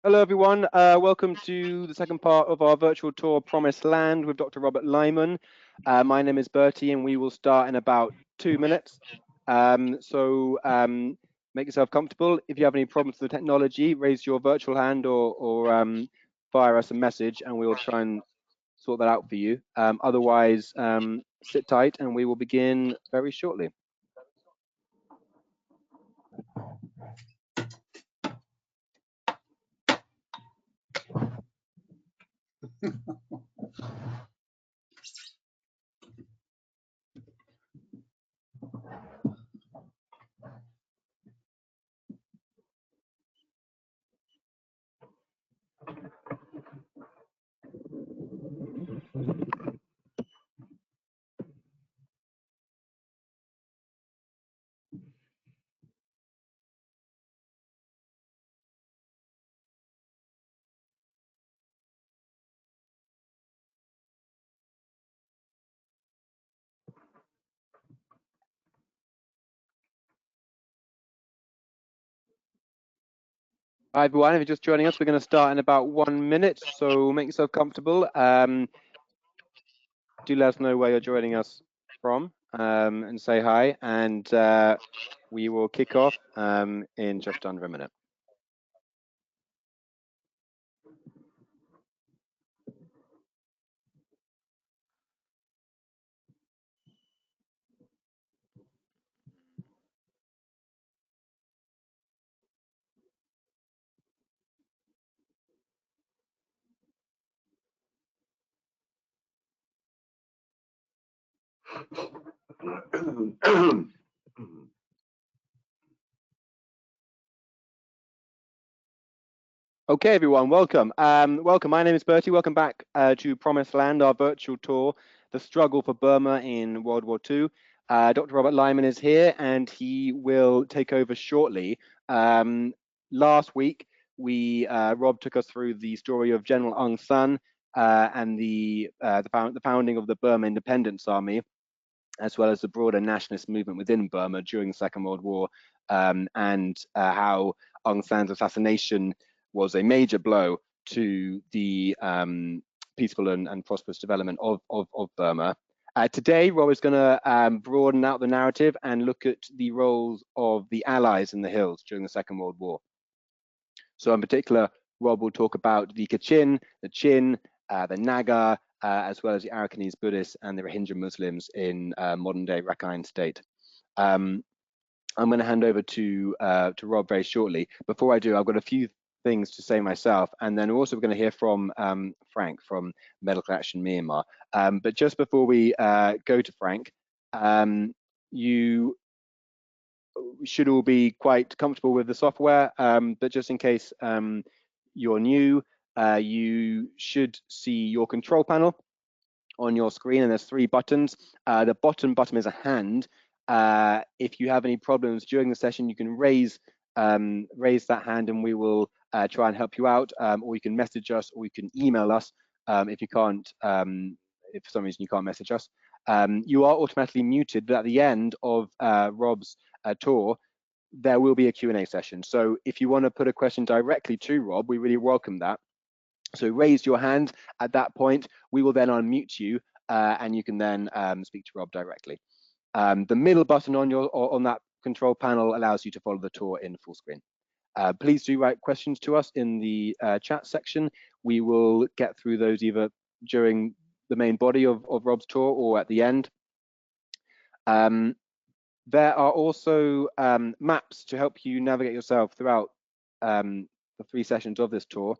Hello, everyone. Welcome to the second part of our virtual tour, Promised Land, with Dr. Robert Lyman. My name is Bertie, and we will start in about 2 minutes. So make yourself comfortable. If you have any problems with the technology, raise your virtual hand or fire us a message, and we will try and sort that out for you. Otherwise, sit tight, and we will begin very shortly. Hi, everyone. If you're just joining us, we're going to start in about 1 minute, so make yourself comfortable. Do let us know where you're joining us from and say hi, and we will kick off in just under a minute. Okay, everyone, welcome. Welcome. My name is Bertie. Welcome back to Promised Land, our virtual tour, the struggle for Burma in World War II. Dr. Robert Lyman is here, and he will take over shortly. Last week, Rob took us through the story of General Aung San and the founding of the Burma Independence Army, as well as the broader nationalist movement within Burma during the Second World War, and how Aung San's assassination was a major blow to the peaceful and prosperous development of Burma. Today, Rob is going to broaden out the narrative and look at the roles of the Allies in the hills during the Second World War. So in particular, Rob will talk about the Kachin, the Chin, the Naga, as well as the Rakhine Buddhists and the Rohingya Muslims in modern-day Rakhine state. I'm going to hand over to Rob very shortly. Before I do, I've got a few things to say myself, and then also we're going to hear from Frank from Medical Action Myanmar. But just before we go to Frank, you should all be quite comfortable with the software, but just in case you're new, you should see your control panel on your screen, and there's 3 buttons. The bottom button is a hand. If you have any problems during the session, you can raise that hand, and we will try and help you out, or you can message us, or you can email us if you can't, if for some reason you can't message us. You are automatically muted, but at the end of Rob's tour, there will be a Q&A session. So if you want to put a question directly to Rob, we really welcome that. So raise your hand at that point. We will then unmute you, and you can then speak to Rob directly. The middle button on that control panel allows you to follow the tour in full screen. Please do write questions to us in the chat section. We will get through those either during the main body of Rob's tour or at the end. There are also maps to help you navigate yourself throughout the 3 sessions of this tour.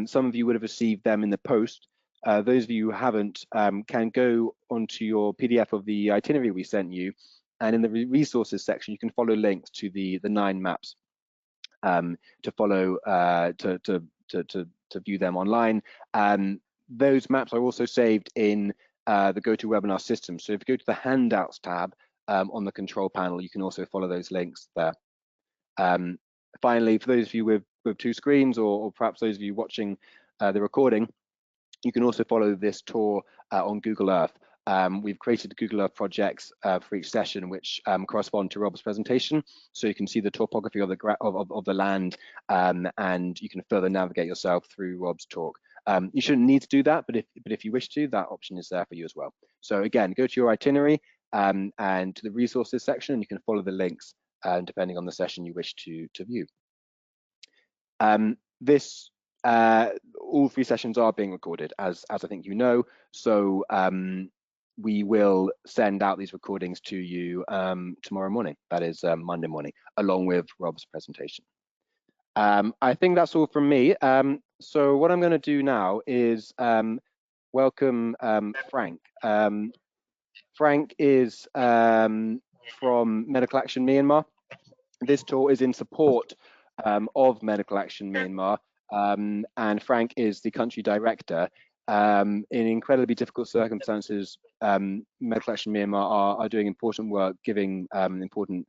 Some of you would have received them in the post. Those of you who haven't can go onto your PDF of the itinerary we sent you, and in the resources section, you can follow links to the 9 maps to follow to view them online. Those maps are also saved in the GoToWebinar system. So if you go to the Handouts tab on the control panel, you can also follow those links there. Finally, for those of you with 2 screens, or perhaps those of you watching the recording, you can also follow this tour on Google Earth. We've created Google Earth projects for each session, which correspond to Rob's presentation. So you can see the topography of the land, and you can further navigate yourself through Rob's talk. You shouldn't need to do that, but if you wish to, that option is there for you as well. So again, go to your itinerary and to the resources section, and you can follow the links depending on the session you wish to view. All 3 sessions are being recorded, as I think you know. So we will send out these recordings to you tomorrow morning. That is Monday morning, along with Rob's presentation. I think that's all from me. So what I'm going to do now is welcome Frank. Frank is from Medical Action Myanmar. This tour is in support of Medical Action Myanmar, and Frank is the country director. In incredibly difficult circumstances, Medical Action Myanmar are doing important work, giving important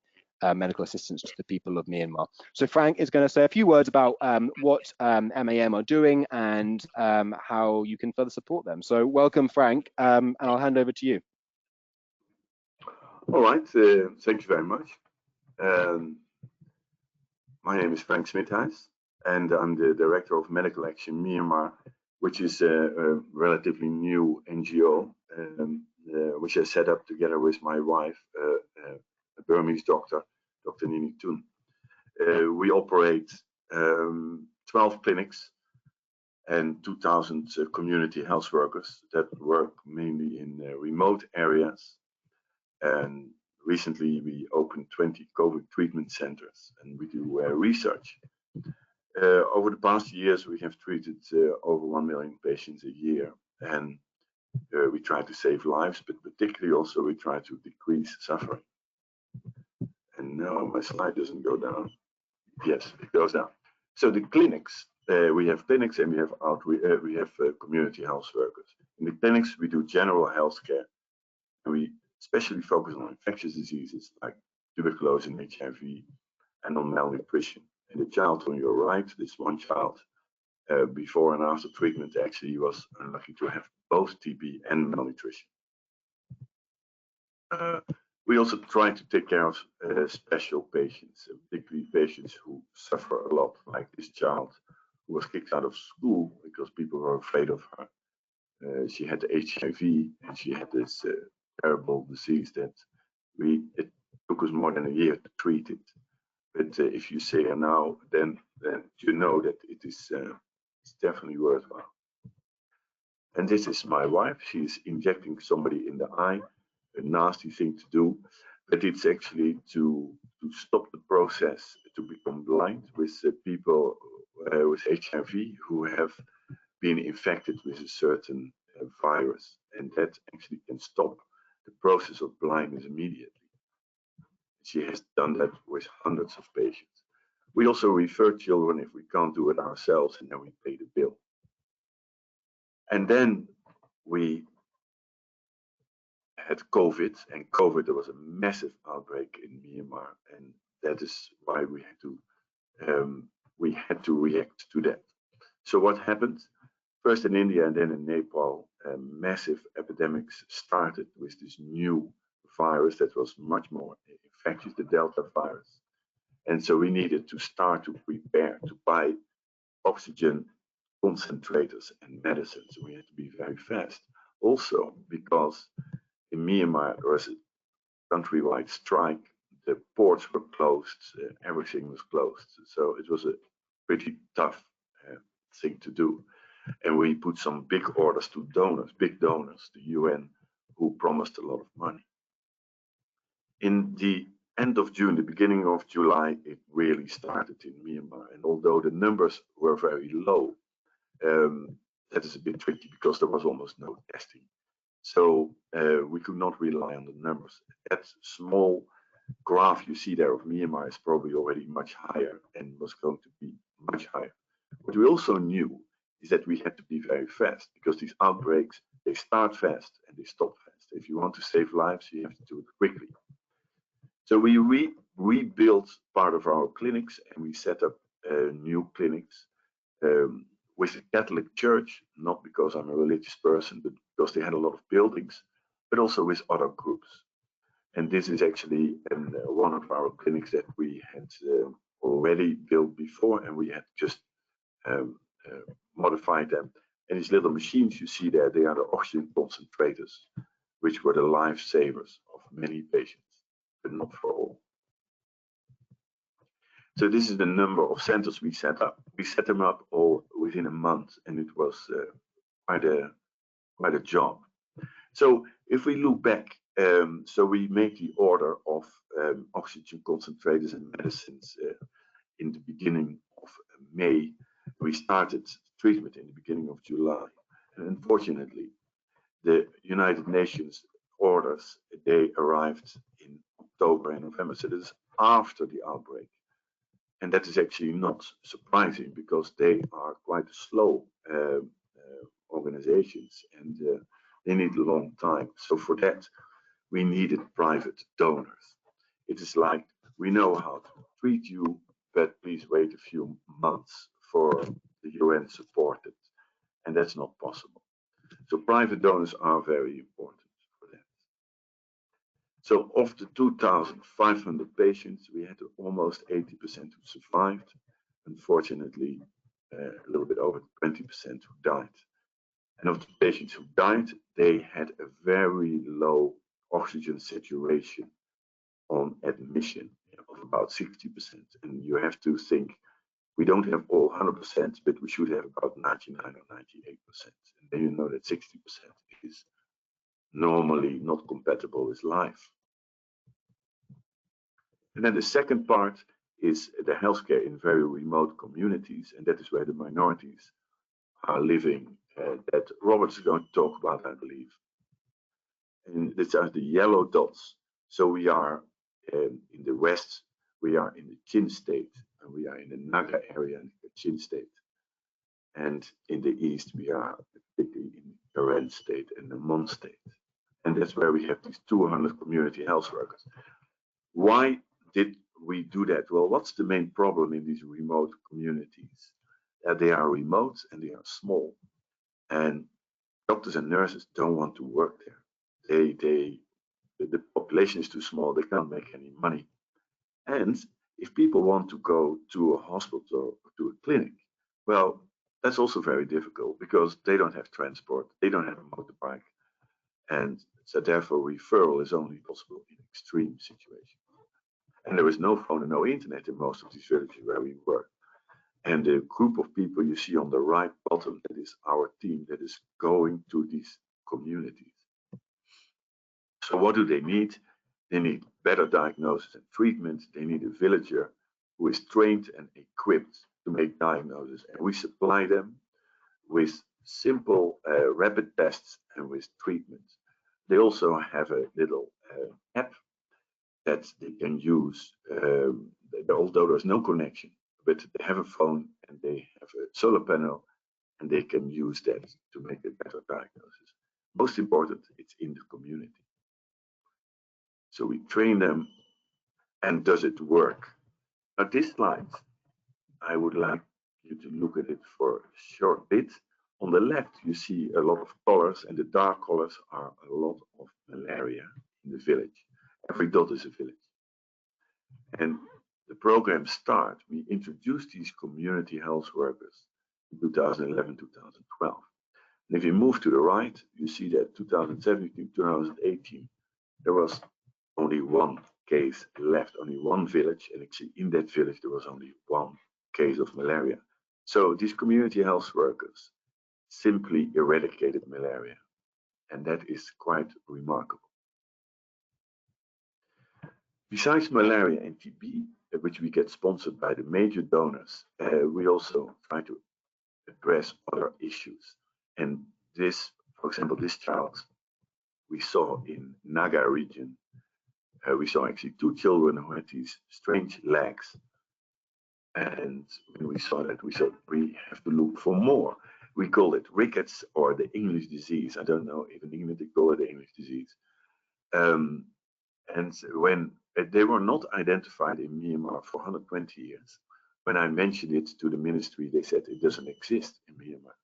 medical assistance to the people of Myanmar. So Frank is going to say a few words about what MAM are doing and how you can further support them. So welcome, Frank, and I'll hand over to you. All right, thank you very much. My name is Frank Smithuis, and I'm the director of Medical Action Myanmar, which is a relatively new NGO, which I set up together with my wife, a Burmese doctor, Dr. Nini Tun. We operate 12 clinics and 2,000 community health workers that work mainly in remote areas. And recently we opened 20 COVID treatment centers, and we do research. Over the past years, we have treated over 1 million patients a year, and we try to save lives, but particularly also we try to decrease suffering. And no, my slide doesn't go down. Yes, it goes down. So the clinics, we have clinics and we have community health workers. In the clinics, we do general health care, and we especially focus on infectious diseases like tuberculosis and HIV, and on malnutrition. And the child on your right, this one child, before and after treatment, actually was unlucky to have both TB and malnutrition. We also try to take care of special patients, particularly patients who suffer a lot, like this child who was kicked out of school because people were afraid of her. She had HIV, and she had this terrible disease that it took us more than a year to treat it. But if you say her now, then you know that it's definitely worthwhile. And this is my wife. She's injecting somebody in the eye, a nasty thing to do, but it's actually to stop the process to become blind with people with HIV who have been infected with a certain virus, and that actually can stop the process of blindness immediately. She has done that with hundreds of patients. We also refer children if we can't do it ourselves, and then we pay the bill. And then we had COVID, and there was a massive outbreak in Myanmar, and that is why we had to react to that. So what happened? First in India and then in Nepal, massive epidemics started with this new virus that was much more infectious, the Delta virus. And so we needed to start to prepare to buy oxygen concentrators and medicines. We had to be very fast. Also, because in Myanmar there was a countrywide strike, the ports were closed, everything was closed. So it was a pretty tough thing to do. And we put some big orders to donors, big donors, the UN, who promised a lot of money. In the end of June, the beginning of July, it really started in Myanmar. And although the numbers were very low, that is a bit tricky because there was almost no testing. So we could not rely on the numbers. That small graph you see there of Myanmar is probably already much higher and was going to be much higher. What we also knew is that we had to be very fast because these outbreaks, they start fast and they stop fast. If you want to save lives, you have to do it quickly. So we rebuilt part of our clinics, and we set up new clinics with the Catholic Church, not because I'm a religious person, but because they had a lot of buildings but also with other groups. And this is actually one of our clinics that we had already built before, and we had just modified them. And these little machines you see there, they are the oxygen concentrators, which were the lifesavers of many patients, but not for all. So this is the number of centers we set up. We set them up all within a month, and it was quite a job. So if we look back, so we made the order of oxygen concentrators and medicines in the beginning of May. We started treatment in the beginning of July, and unfortunately, the United Nations orders, they arrived in October and November, so this is after the outbreak. And that is actually not surprising because they are quite slow organizations, and they need a long time. So for that, we needed private donors. It is like, we know how to treat you, but please wait a few months for the UN supported. And that's not possible. So private donors are very important for that. So of the 2,500 patients, we had almost 80% who survived. Unfortunately, a little bit over 20% who died. And of the patients who died, they had a very low oxygen saturation on admission of about 60%. And you have to think, we don't have all 100%, but we should have about 99 or 98%. And then you know that 60% is normally not compatible with life. And then the second part is the healthcare in very remote communities, and that is where the minorities are living, that Robert is going to talk about, I believe. And these are the yellow dots. So we are in the west, we are in the Chin state, and we are in the Naga area in the Kachin state. And in the east, we are particularly in the Karen state and the Mon state. And that's where we have these 200 community health workers. Why did we do that? Well, what's the main problem in these remote communities? They are remote and they are small. And doctors and nurses don't want to work there. The population is too small, they can't make any money. And if people want to go to a hospital or to a clinic, well, that's also very difficult because they don't have transport, they don't have a motorbike. And so therefore referral is only possible in extreme situations. And there is no phone and no internet in most of these villages where we work. And the group of people you see on the right bottom, that is our team that is going to these communities. So what do they need? They need better diagnosis and treatment. They need a villager who is trained and equipped to make diagnosis. And we supply them with simple rapid tests and with treatment. They also have a little app that they can use, although there's no connection, but they have a phone and they have a solar panel and they can use that to make a better diagnosis. Most important, it's in the community. So we train them, and does it work? Now this slide, I would like you to look at it for a short bit. On the left, you see a lot of colors, and the dark colors are a lot of malaria in the village. Every dot is a village. And the program starts, we introduced these community health workers in 2011, 2012. And if you move to the right, you see that 2017, 2018, there was only one case left, only one village, and actually in that village there was only one case of malaria. So these community health workers simply eradicated malaria, and that is quite remarkable. Besides malaria and TB, which we get sponsored by the major donors, we also try to address other issues. And this, for example, this child we saw in Naga region, we saw actually 2 children who had these strange legs. And when we saw that, we said, we have to look for more. We call it rickets or the English disease. I don't know if in England they call it the English disease. And when they were not identified in Myanmar for 120 years, when I mentioned it to the ministry, they said it doesn't exist in Myanmar.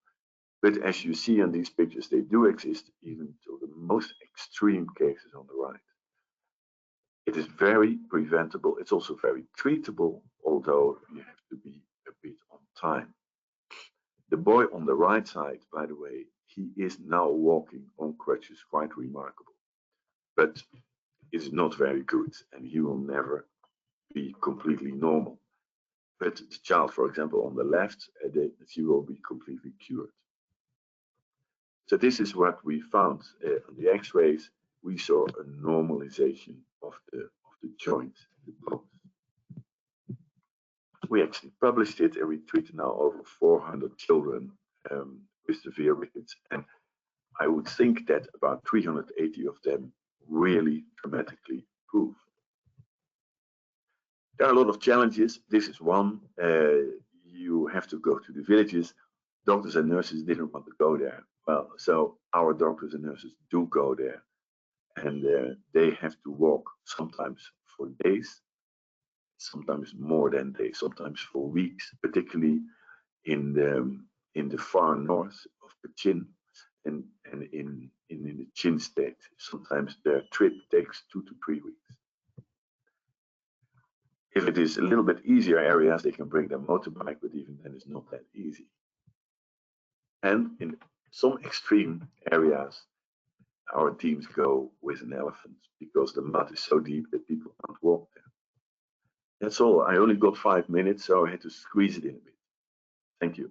But as you see in these pictures, they do exist even to the most extreme cases on the right. It is very preventable. It's also very treatable, although you have to be a bit on time. The boy on the right side, by the way, he is now walking on crutches, quite remarkable, but is not very good, and he will never be completely normal. But the child, for example, on the left, she will be completely cured. So this is what we found on the X-rays. We saw a normalization of the joints, the bones. We actually published it, and we treated now over 400 children with severe rickets, and I would think that about 380 of them really dramatically improve. There are a lot of challenges. This is one. You have to go to the villages. Doctors and nurses didn't want to go there. Well, so our doctors and nurses do go there, and they have to walk sometimes for days, sometimes more than days, sometimes for weeks, particularly in the far north of Kachin and in the Chin state. Sometimes their trip takes 2 to 3 weeks. If it is a little bit easier areas, they can bring their motorbike, but even then it's not that easy. And in some extreme areas, our teams go with an elephant because the mud is so deep that people can't walk there. That's all. I only got 5 minutes, so I had to squeeze it in a bit. Thank you.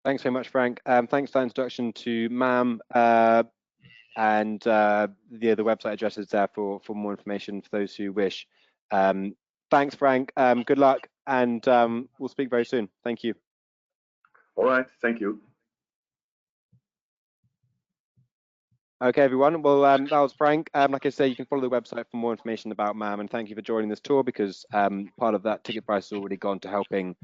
Thanks very much, Frank. Thanks for that introduction to MAM, and the website address is there for more information for those who wish. Thanks, Frank. Good luck, and we'll speak very soon. Thank you. All right. Thank you. Okay, everyone. Well, that was Frank. Like I say, you can follow the website for more information about MAM, and thank you for joining this tour, because part of that ticket price has already gone to helping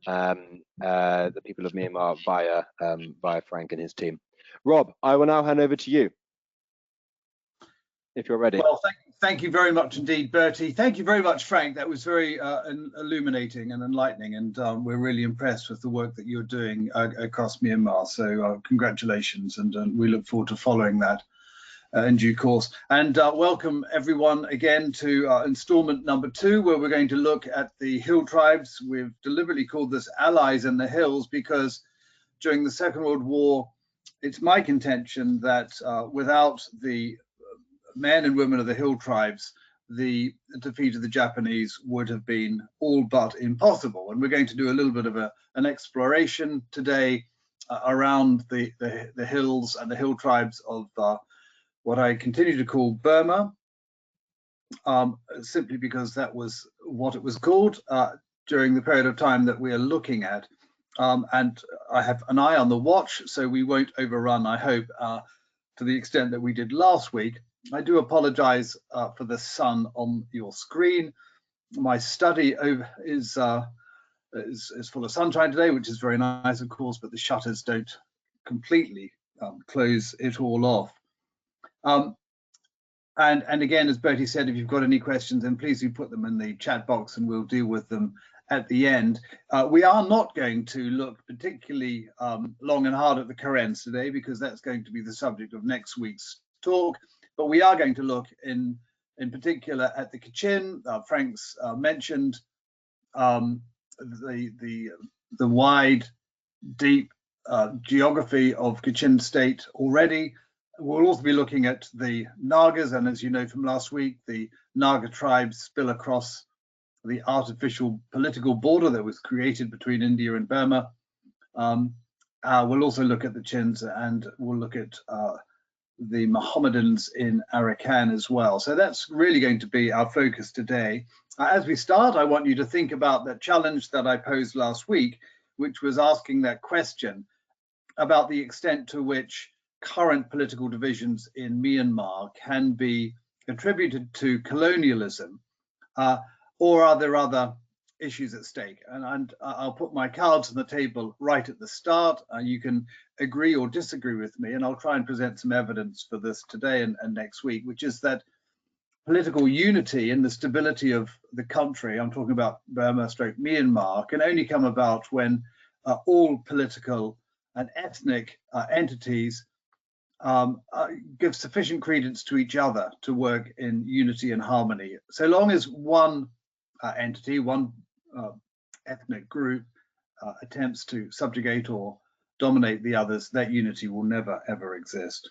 the people of Myanmar via Frank and his team. Rob, I will now hand over to you, if you're ready. Well, thank you very much indeed, Bertie. Thank you very much, Frank. That was very illuminating and enlightening, and we're really impressed with the work that you're doing across Myanmar. So congratulations, and we look forward to following that in due course. And welcome everyone again to installment number 2, where we're going to look at the hill tribes. We've deliberately called this Allies in the Hills because during the Second World War, it's my contention that without the men and women of the hill tribes, the defeat of the Japanese would have been all but impossible. And we're going to do a little bit of an exploration today around the hills and the hill tribes of what I continue to call Burma, simply because that was what it was called during the period of time that we are looking at. And I have an eye on the watch, so we won't overrun, I hope, to the extent that we did last week. I do apologize for the sun on your screen. My study is full of sunshine today, which is very nice, of course, but the shutters don't completely close it all off. And again, as Bertie said, if you've got any questions, then please do put them in the chat box and we'll deal with them at the end. We are not going to look particularly long and hard at the Karens today, because that's going to be the subject of next week's talk. But we are going to look in particular at the Kachin. Frank's mentioned the wide, deep geography of Kachin state already. We'll also be looking at the Nagas, and as you know from last week, the Naga tribes spill across the artificial political border that was created between India and Burma. We'll also look at the Chins, and we'll look at the Mohammedans in Rakhine as well. So that's really going to be our focus today. As we start, I want you to think about that challenge that I posed last week, which was asking that question about the extent to which current political divisions in Myanmar can be attributed to colonialism, or are there other issues at stake? And I'll put my cards on the table right at the start. You can agree or disagree with me, and I'll try and present some evidence for this today and next week, which is that political unity and the stability of the country, I'm talking about Burma / Myanmar, can only come about when all political and ethnic entities give sufficient credence to each other to work in unity and harmony. So long as one entity, one ethnic group attempts to subjugate or dominate the others, that unity will never, ever exist.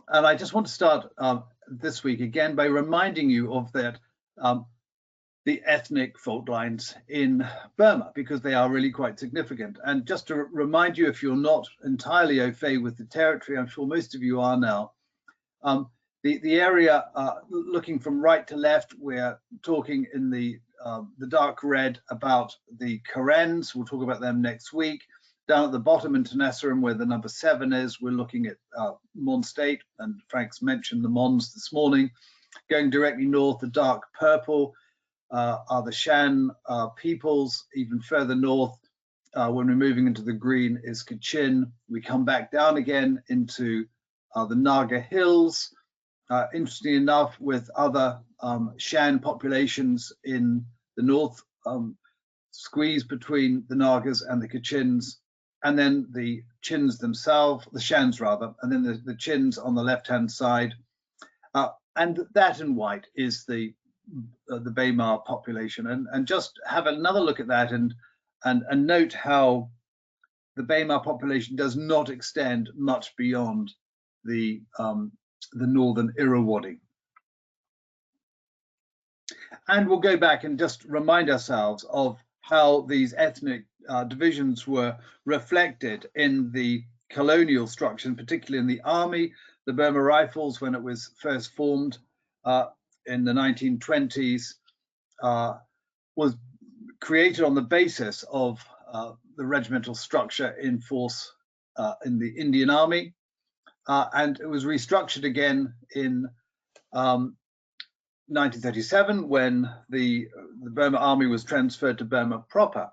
And I just want to start this week again by reminding you of that the ethnic fault lines in Burma, because they are really quite significant. And just to remind you, if you're not entirely au fait with the territory, I'm sure most of you are now, the area looking from right to left, we're talking in the dark red about the Karens. We'll talk about them next week. Down at the bottom in Tenasserim, where the number 7 is, we're looking at Mon State, and Frank's mentioned the Mons this morning. Going directly north, the dark purple are the Shan peoples. Even further north, when we're moving into the green, is Kachin. We come back down again into the Naga Hills. Interestingly enough, with other Shan populations in the north, squeeze between the Nagas and the Kachins, and then the Chins themselves, the Shans rather, and then the Chins on the left-hand side. And that in white is the Bamar population. And just have another look at that and note how the Bamar population does not extend much beyond the northern Irrawaddy. And we'll go back and just remind ourselves of how these ethnic divisions were reflected in the colonial structure, and particularly in the army. The Burma Rifles, when it was first formed in the 1920s, was created on the basis of the regimental structure in force in the Indian Army, and it was restructured again in 1937 when the Burma Army was transferred to Burma proper.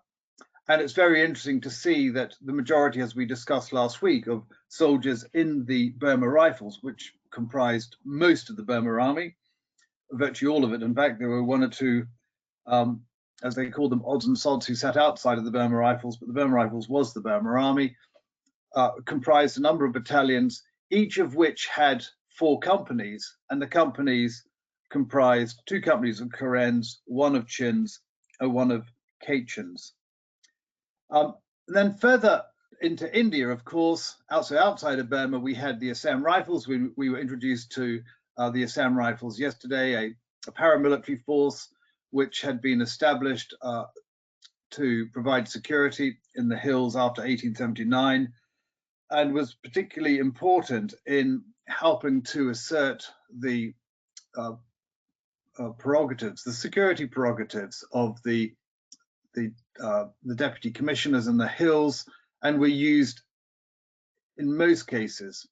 And it's very interesting to see that the majority, as we discussed last week, of soldiers in the Burma Rifles, which comprised most of the Burma Army, virtually all of it. In fact, there were one or two, as they called them, odds and sods who sat outside of the Burma Rifles, but the Burma Rifles was the Burma Army, comprised a number of battalions, each of which had 4 companies, and the companies comprised 2 companies of Karens, 1 of Chins, and 1 of Kachins. Then further into India, of course, outside of Burma, we had the Assam Rifles. We were introduced to the Assam Rifles yesterday, a paramilitary force which had been established to provide security in the hills after 1879, and was particularly important in helping to assert the prerogatives, the security prerogatives of the deputy commissioners in the hills, and were used in most cases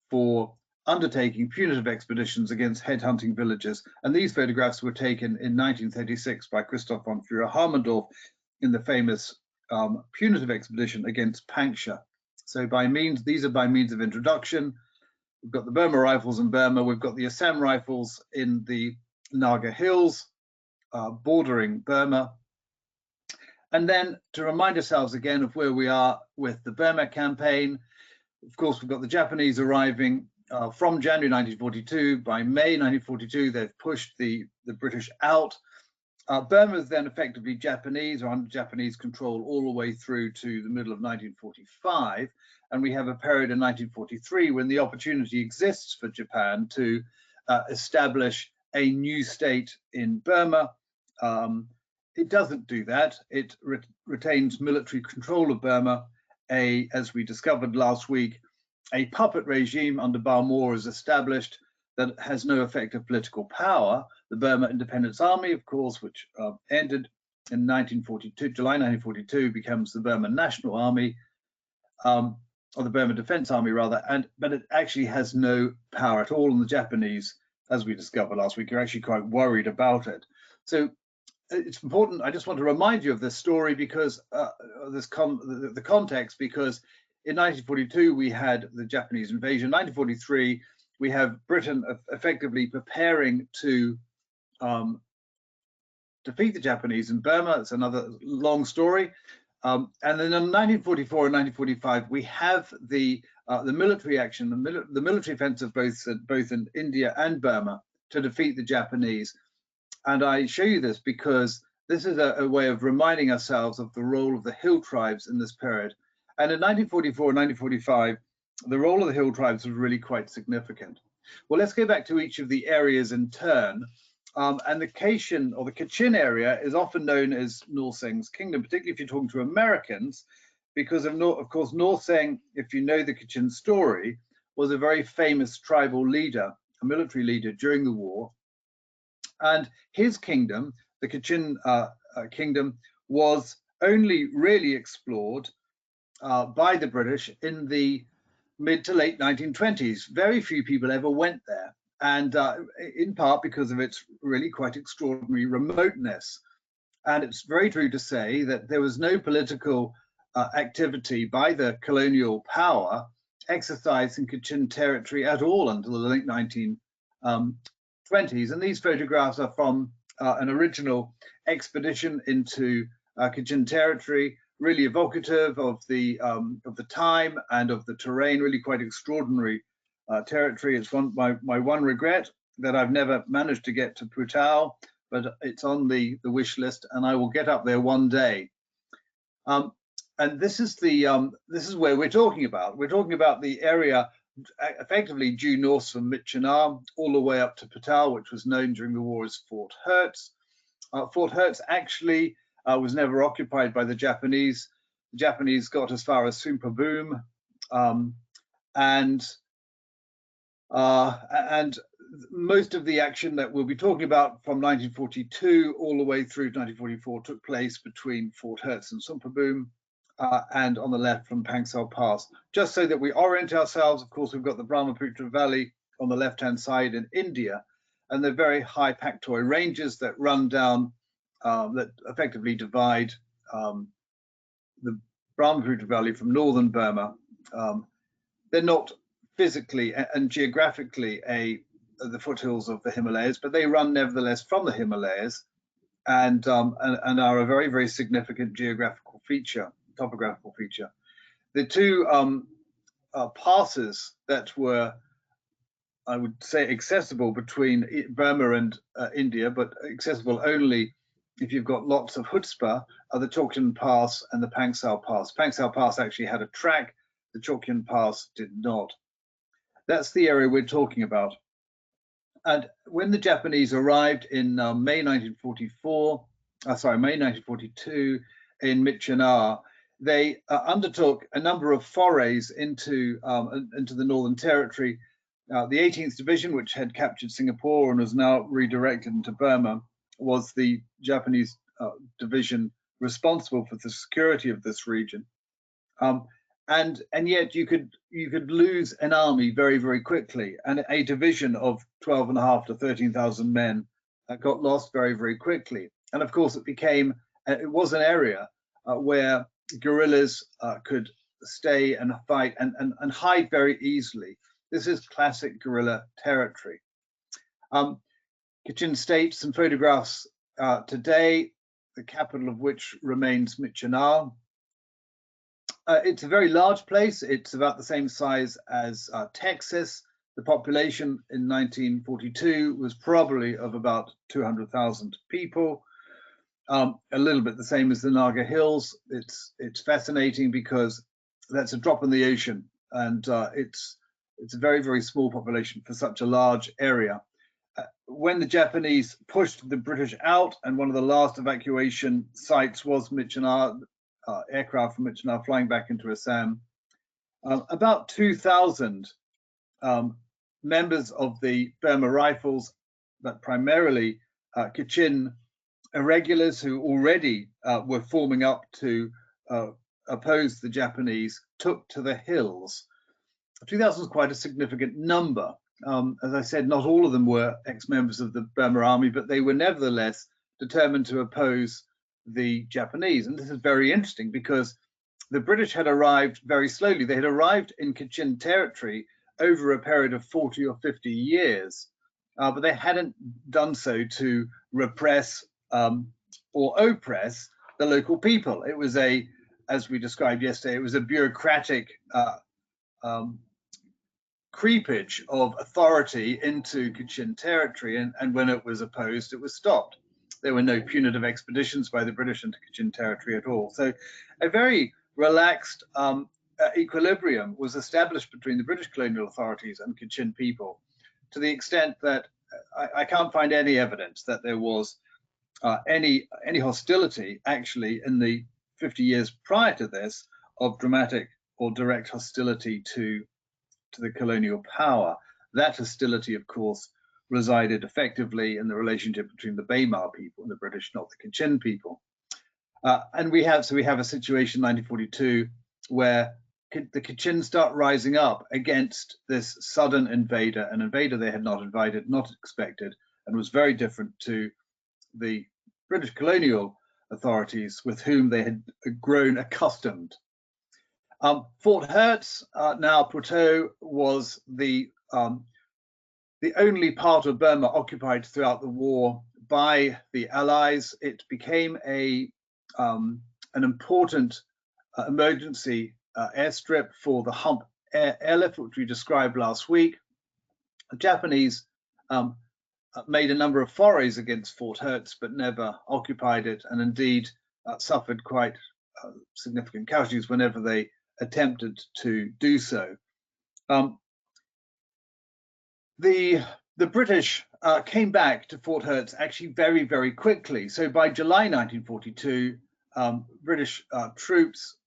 for undertaking punitive expeditions against headhunting villages. And these photographs were taken in 1936 by Christoph von Führer-Harmendorf in the famous punitive expedition against Panksha. So these are by means of introduction. We've got the Burma Rifles in Burma, we've got the Assam Rifles in the Naga Hills bordering Burma. And then to remind ourselves again of where we are with the Burma campaign, of course, we've got the Japanese arriving from January 1942. By May 1942, they've pushed the British out. Burma is then effectively Japanese or under Japanese control all the way through to the middle of 1945. And we have a period in 1943 when the opportunity exists for Japan to establish a new state in Burma. It doesn't do that. It retains military control of Burma. As we discovered last week, a puppet regime under Bamar is established that has no effective political power. The Burma Independence Army, of course, which ended in 1942, July 1942, becomes the Burma National Army, or the Burma Defense Army rather, but it actually has no power at all. And the Japanese, as we discovered last week, are actually quite worried about it. So it's important. I just want to remind you of this story because the context, because in 1942 we had the Japanese invasion. 1943 we have Britain effectively preparing to defeat the Japanese in Burma. It's another long story. And then in 1944 and 1945, we have the military action, the military offensive both in India and Burma to defeat the Japanese. And I show you this because this is a way of reminding ourselves of the role of the hill tribes in this period. And in 1944 and 1945, the role of the hill tribes was really quite significant. Well, let's go back to each of the areas in turn. And the Kachin or the Kachin area is often known as Nur Singh's kingdom, particularly if you're talking to Americans, because of course, Nur Singh, if you know the Kachin story, was a very famous tribal leader, a military leader during the war. And his kingdom, the Kachin kingdom, was only really explored by the British in the mid to late 1920s. Very few people ever went there. And in part because of its really quite extraordinary remoteness. And it's very true to say that there was no political activity by the colonial power exercised in Kachin territory at all until the late 1920s. And these photographs are from an original expedition into Kachin territory, really evocative of the time and of the terrain, really quite extraordinary territory. It's my one regret that I've never managed to get to Putao, but it's on the wish list, and I will get up there one day. And this is where we're talking about. We're talking about the area effectively due north from Myitkyina all the way up to Putao, which was known during the war as Fort Hertz. Fort Hertz actually was never occupied by the Japanese. The Japanese got as far as Sumpabum, and most of the action that we'll be talking about from 1942 all the way through to 1944 took place between Fort Hertz and Sumpabum, and on the left from Pangsal Pass. Just so that we orient ourselves, of course, we've got the Brahmaputra Valley on the left-hand side in India, and the very high Paktoi ranges that run down, that effectively divide the Brahmaputra Valley from northern Burma. They're not physically and geographically the foothills of the Himalayas, but they run nevertheless from the Himalayas, and are a very, very significant geographical feature, topographical feature. The two passes that were, I would say, accessible between Burma and India, but accessible only if you've got lots of chutzpah, are the Chokyin Pass and the Pangsal Pass. Pangsal Pass actually had a track, the Chokyin Pass did not. That's the area we're talking about. And when the Japanese arrived in May 1942 in Myitkyina, they undertook a number of forays into the Northern Territory. The 18th Division, which had captured Singapore and was now redirected into Burma, was the Japanese division responsible for the security of this region. And yet you could lose an army very, very quickly, and a division of 12,500 to 13,000 men got lost very, very quickly. And of course, it was an area where guerrillas could stay and fight and hide very easily. This is classic guerrilla territory. Kachin State, some photographs today, the capital of which remains Myitkyina. It's a very large place. It's about the same size as Texas. The population in 1942 was probably of about 200,000 people. A little bit the same as the Naga Hills. It's fascinating because that's a drop in the ocean, and it's a very, very small population for such a large area. When the Japanese pushed the British out, and one of the last evacuation sites was Myitkyina, aircraft from Myitkyina flying back into Assam, about 2,000 members of the Burma Rifles, but primarily Kachin irregulars who already were forming up to oppose the Japanese, took to the hills. 2,000 is quite a significant number. As I said, not all of them were ex-members of the Burma Army, but they were nevertheless determined to oppose the Japanese. And this is very interesting because the British had arrived very slowly. They had arrived in Kachin territory over a period of 40 or 50 years, but they hadn't done so to repress or oppress the local people. It was a as we described yesterday, it was a bureaucratic creepage of authority into Kachin territory, and when it was opposed, it was stopped. There were no punitive expeditions by the British into Kachin territory at all. So a very relaxed equilibrium was established between the British colonial authorities and Kachin people, to the extent that I can't find any evidence that there was any hostility actually in the 50 years prior to this of dramatic or direct hostility to the colonial power. That hostility, of course, resided effectively in the relationship between the Bamar people and the British, not the Kachin people. And we have a situation in 1942 where the Kachin start rising up against this sudden invader, an invader they had not invited, not expected, and was very different to the British colonial authorities with whom they had grown accustomed. Fort Hertz, now Prato, was the only part of Burma occupied throughout the war by the Allies. It became an important emergency airstrip for the Hump airlift, which we described last week. The Japanese made a number of forays against Fort Hertz, but never occupied it, and indeed suffered quite significant casualties whenever they attempted to do so. The British came back to Fort Hertz actually very, very quickly. So by July 1942, British troops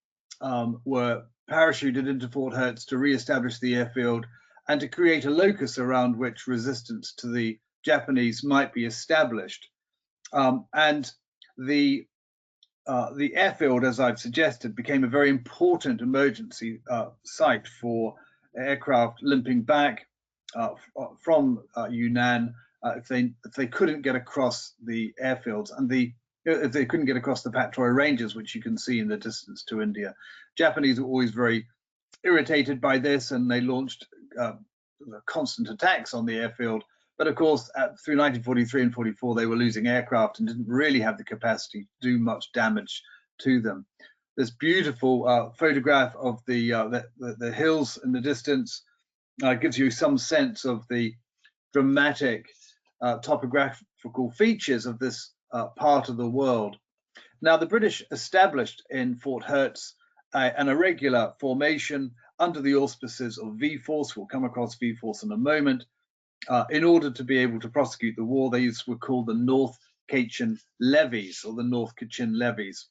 were parachuted into Fort Hertz to re-establish the airfield and to create a locus around which resistance to the Japanese might be established. And the airfield, as I've suggested, became a very important emergency site for aircraft limping back from Yunnan if they couldn't get across the airfields, and if they couldn't get across the Pattaya Ranges, which you can see in the distance to India. Japanese were always very irritated by this, and they launched constant attacks on the airfield. But of course, through 1943 and 44, they were losing aircraft and didn't really have the capacity to do much damage to them. This beautiful photograph of the hills in the distance gives you some sense of the dramatic topographical features of this part of the world. Now, the British established in Fort Hertz an irregular formation under the auspices of V-Force. We'll come across V-Force in a moment. In order to be able to prosecute the war, these were called the North Kachin levies, or the North Kachin levies.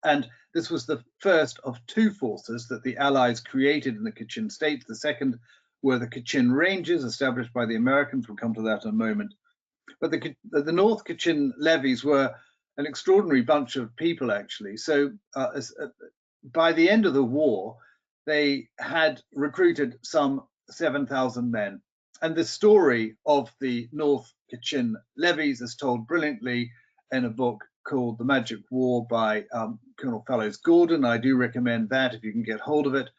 And this was the first of two forces that the Allies created in the Kachin states. The second were the Kachin Rangers, established by the Americans. We'll come to that in a moment. But the North Kachin levies were an extraordinary bunch of people, actually. So by the end of the war, they had recruited some 7,000 men. And the story of the North Kachin levies is told brilliantly in a book called The Magic War by Colonel Fellows Gordon. I do recommend that if you can get hold of it.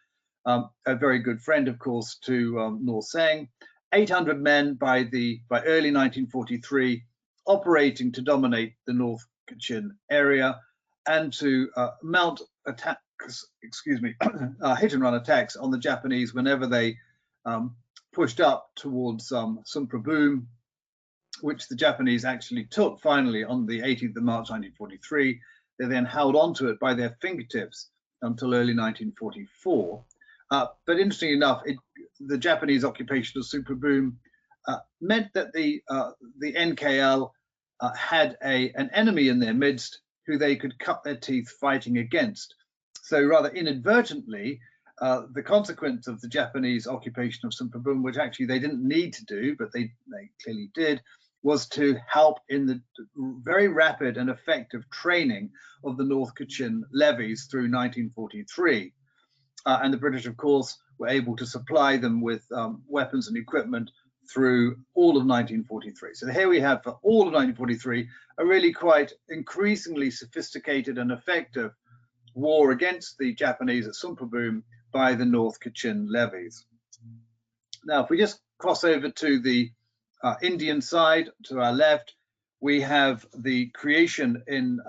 A very good friend, of course, to Nor Sang. 800 men by early 1943, operating to dominate the North Kachin area and to mount attacks, hit and run attacks on the Japanese whenever they pushed up towards Sumprabum, which the Japanese actually took finally on the 18th of March 1943. They then held on to it by their fingertips until early 1944. But interestingly enough, the Japanese occupation of Sumprabum meant that the NKL had an enemy in their midst who they could cut their teeth fighting against. So rather inadvertently, the consequence of the Japanese occupation of Sumprabum, which actually they didn't need to do, but they clearly did, was to help in the very rapid and effective training of the North Kachin levies through 1943. And the British, of course, were able to supply them with weapons and equipment through all of 1943. So here we have, for all of 1943, a really quite increasingly sophisticated and effective war against the Japanese at Sumprabum by the North Kachin levies. Now, if we just cross over to the Indian side, to our left, we have the creation in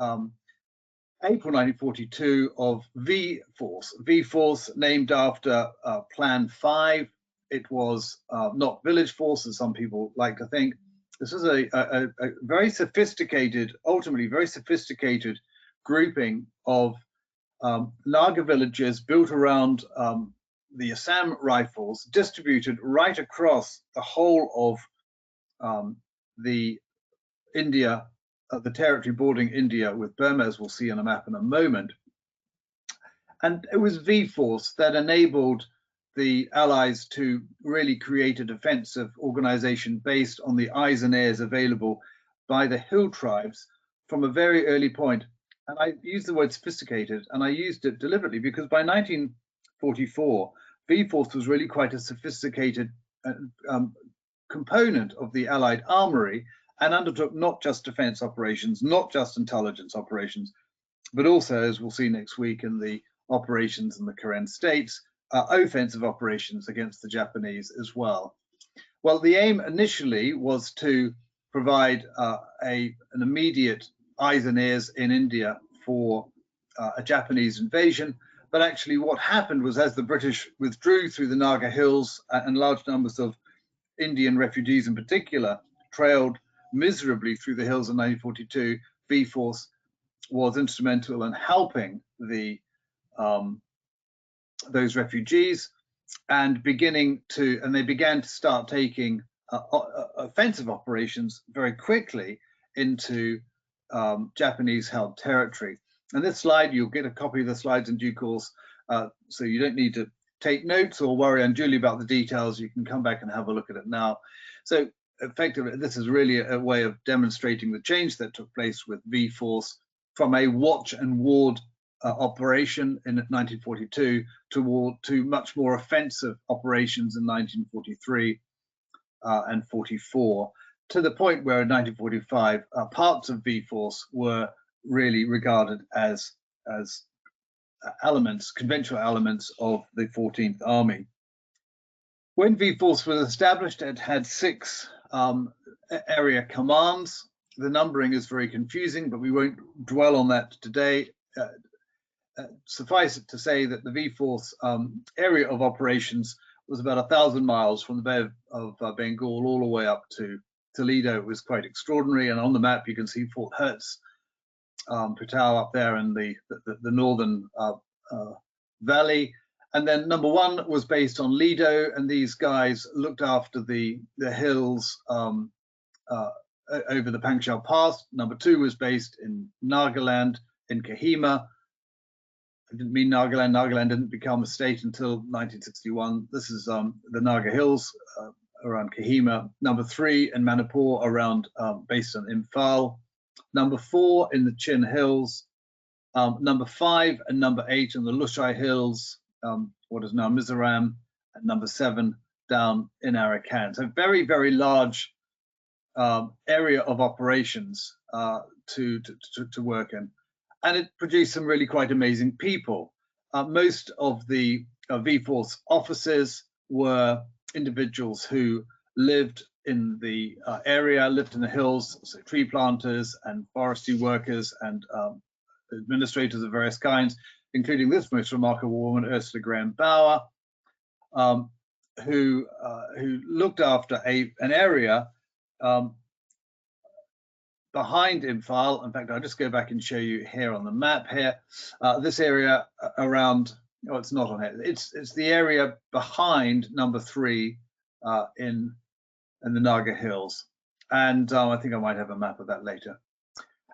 April 1942 of V-Force. V-Force named after Plan 5. It was not village force, as some people like to think. This was a very sophisticated, ultimately very sophisticated grouping of Naga villages built around the Assam Rifles, distributed right across the whole of the India, the territory bordering India with Burma, as we'll see on a map in a moment. And it was V-Force that enabled the Allies to really create a defensive organization based on the eyes and ears available by the hill tribes from a very early point. And I use the word sophisticated, and I used it deliberately because by 1944, V-Force was really quite a sophisticated component of the Allied armory, and undertook not just defense operations, not just intelligence operations, but also, as we'll see next week, in the operations in the Karen states, offensive operations against the Japanese as well. Well, the aim initially was to provide an immediate eyes and ears in India for a Japanese invasion. But actually what happened was, as the British withdrew through the Naga Hills and large numbers of Indian refugees in particular trailed miserably through the hills in 1942, V-Force was instrumental in helping those refugees and they began to start taking offensive operations very quickly into Japanese-held territory. And this slide, you'll get a copy of the slides in due course, so you don't need to take notes or worry unduly about the details. You can come back and have a look at it now. So effectively, this is really a way of demonstrating the change that took place with V-Force from a watch and ward operation in 1942 to much more offensive operations in 1943 and 44, to the point where in 1945 parts of V-Force were really regarded as elements, conventional elements of the 14th Army. When V-Force was established, it had 6 area commands. The numbering is very confusing, but we won't dwell on that today. Suffice it to say that the V-Force area of operations was about 1,000 miles from the Bay of Bengal all the way up to Toledo. It was quite extraordinary, and on the map you can see Fort Hertz, Putao up there in the northern valley. And then number 1 was based on Lido, and these guys looked after the hills over the Pangshal Pass. Number 2 was based in Nagaland, in Kohima. I didn't mean Nagaland. Nagaland didn't become a state until 1961. This is the Naga Hills around Kohima. Number 3 in Manipur, around based on Imphal. Number 4 in the Chin Hills. Number 5 and number 8 in the Lushai Hills, what is now Mizoram, and number 7 down in Arakan. So very, very large area of operations to work in. And it produced some really quite amazing people. Most of the V-Force officers were individuals who lived in the area, lived in the hills, so tree planters and forestry workers and administrators of various kinds, including this most remarkable woman, Ursula Graham Bauer, who looked after an area behind Imphal. In fact, I'll just go back and show you here on the map here. This area around, oh, it's not on here. It's the area behind number 3 in the Naga Hills. And I think I might have a map of that later.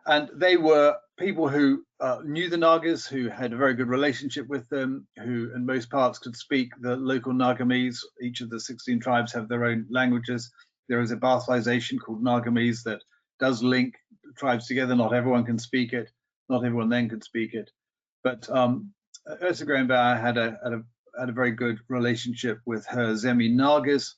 And they were people who knew the Nagas, who had a very good relationship with them, who in most parts could speak the local Nagamese. Each of the 16 tribes have their own languages. There is a Bastalization called Nagamese that does link tribes together. Not everyone can speak it. Not everyone then could speak it. But Ursula Graham Bauer had a very good relationship with her Zemi Nagas,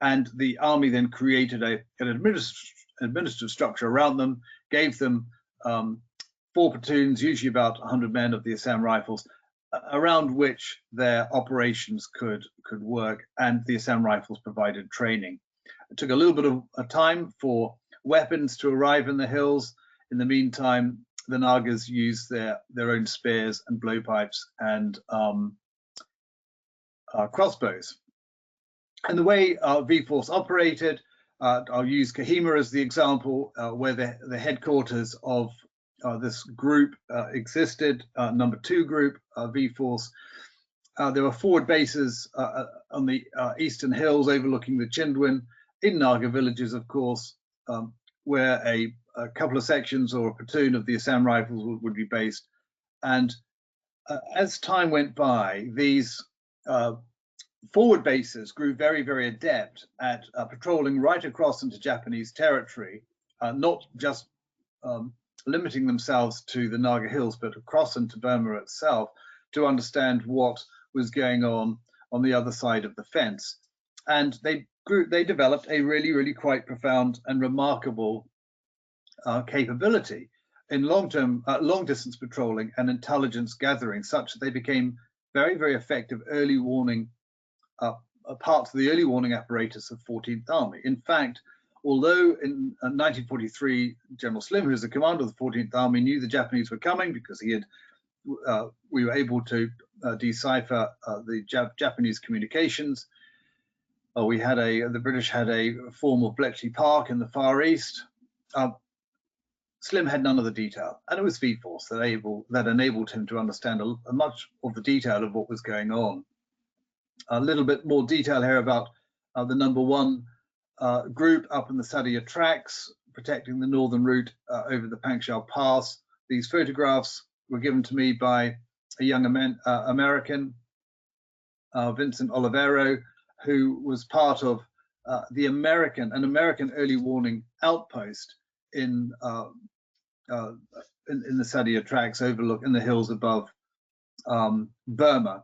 and the army then created an administrative structure around them, gave them 4 platoons, usually about 100 men of the Assam Rifles, around which their operations could work, and the Assam Rifles provided training. It took a little bit of time for weapons to arrive in the hills. In the meantime, the Nagas used their own spears and blowpipes and crossbows. And the way V-Force operated, I'll use Kohima as the example, where the headquarters of this group existed, number 2 group, V-Force. There were forward bases on the eastern hills overlooking the Chindwin, in Naga villages, of course, where a couple of sections or a platoon of the Assam Rifles would be based. And as time went by, these forward bases grew very, very adept at patrolling right across into Japanese territory, not just limiting themselves to the Naga Hills, but across into Burma itself to understand what was going on the other side of the fence. And they developed a really, really quite profound and remarkable capability in long distance patrolling and intelligence gathering, such that they became very, very effective early warning parts of the early warning apparatus of 14th Army. In fact, although in 1943, General Slim, who was the commander of the 14th Army, knew the Japanese were coming because we were able to decipher the Japanese communications. The British had a form of Bletchley Park in the Far East. Slim had none of the detail, and it was V-Force that enabled him to understand much of the detail of what was going on. A little bit more detail here about the number 1 group up in the Sadia tracks, protecting the northern route over the Pangshao Pass. These photographs were given to me by a young American, Vincent Olivero, who was part of an American early warning outpost in the Sadia tracks overlook in the hills above Burma,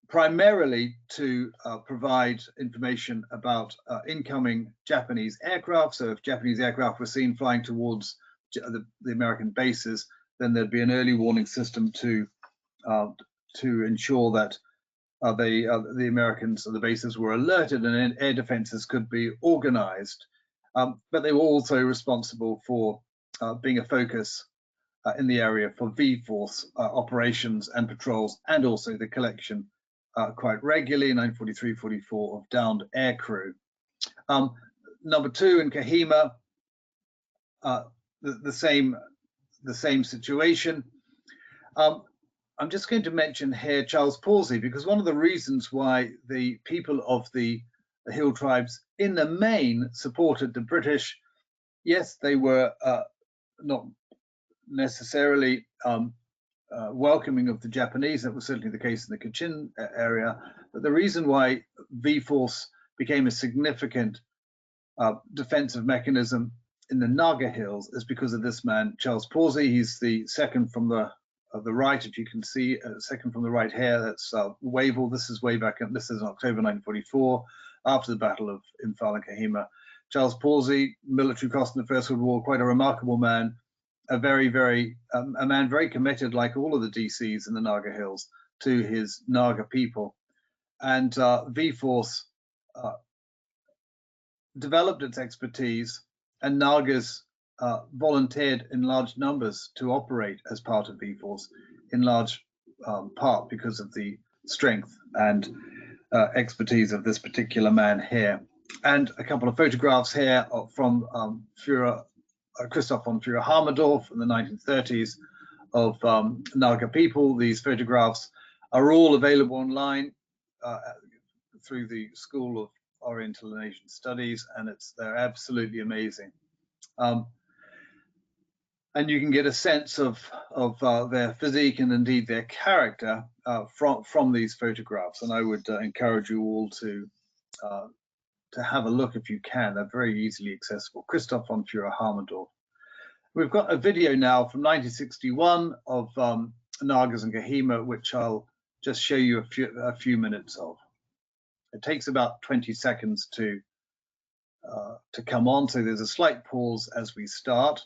primarily to provide information about incoming Japanese aircraft. So if Japanese aircraft were seen flying towards the American bases, then there'd be an early warning system to ensure that the Americans or the bases were alerted and air defenses could be organized. But they were also responsible for being a focus in the area for V-Force operations and patrols, and also the collection quite regularly, 1943-44, of downed aircrew. Number 2 in Kohima, the same situation. I'm just going to mention here Charles Pawsey, because one of the reasons why the people of the hill tribes in the main supported the British, yes, they were not necessarily welcoming of the Japanese. That was certainly the case in the Kachin area. But the reason why V-Force became a significant defensive mechanism in the Naga Hills is because of this man, Charles Pawsey. He's the second from the right, if you can see, second from the right here. That's Wavell. This is way back. This is in October 1944, after the Battle of Imphal and Kohima. Charles Pawsey, military cost in the First World War, quite a remarkable man. A man very committed, like all of the DCs in the Naga Hills, to his Naga people. And V-Force developed its expertise, and Nagas volunteered in large numbers to operate as part of V-Force, in large part because of the strength and expertise of this particular man here. And a couple of photographs here from Christoph von Führer-Hamerdorf in the 1930s of Naga people. These photographs are all available online through the School of Oriental and Asian Studies, and they're absolutely amazing. And you can get a sense of their physique and indeed their character from these photographs. And I would encourage you all to have a look if you can. They're very easily accessible. Christoph von Führer-Hamerdorf. We've got a video now from 1961 of Nagas and Kohima, which I'll just show you a few minutes of. It takes about 20 seconds to come on, so there's a slight pause as we start.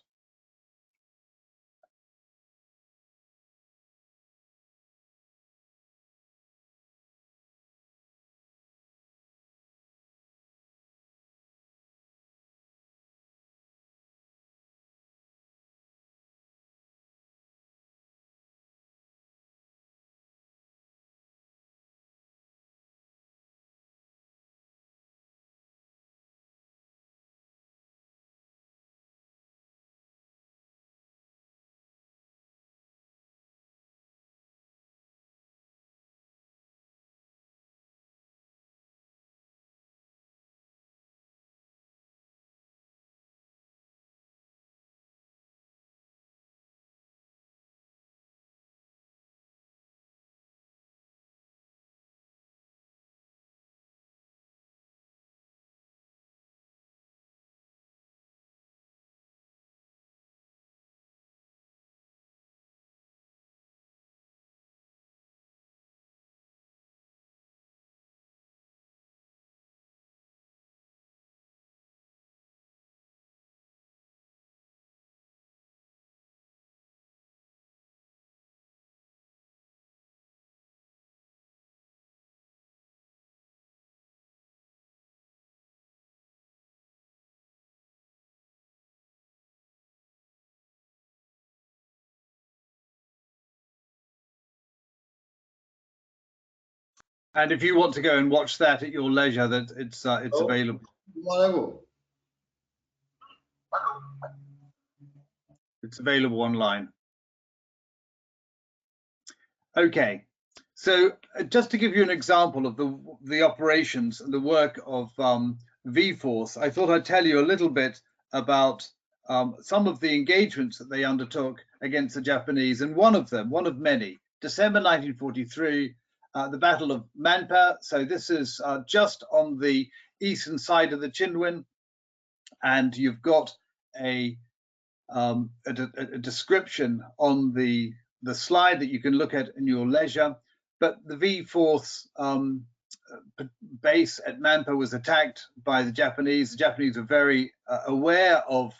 And if you want to go and watch that at your leisure, that it's available. It's available online. Okay, so just to give you an example of the operations and the work of V-Force, I thought I'd tell you a little bit about some of the engagements that they undertook against the Japanese, and one of them, one of many, December 1943, the Battle of Manpa. So this is just on the eastern side of the Chindwin, and you've got a description on the slide that you can look at in your leisure. But the V-Force base at Manpa was attacked by the Japanese. The Japanese were very aware of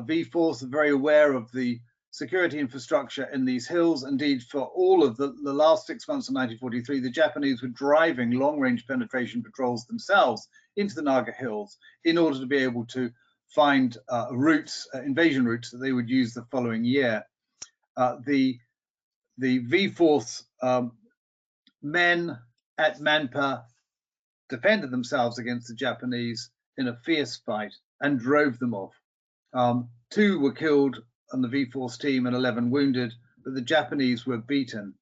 V-Force, very aware of the security infrastructure in these hills. Indeed, for all of the last 6 months of 1943, the Japanese were driving long-range penetration patrols themselves into the Naga Hills in order to be able to find routes, invasion routes that they would use the following year. The V-Force men at Manpa defended themselves against the Japanese in a fierce fight and drove them off. 2 were killed on the V-Force team and 11 wounded, but the Japanese were beaten.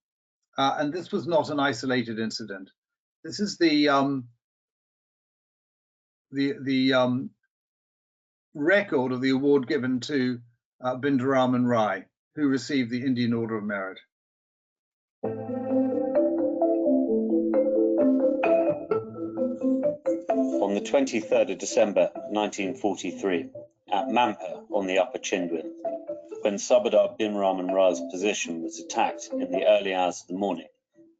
And this was not an isolated incident. This is the record of the award given to Bindaraman Rai, who received the Indian Order of Merit. On the 23rd of December 1943, at Mampa on the upper Chindwin, when Subadar bin Rahman Rai's position was attacked in the early hours of the morning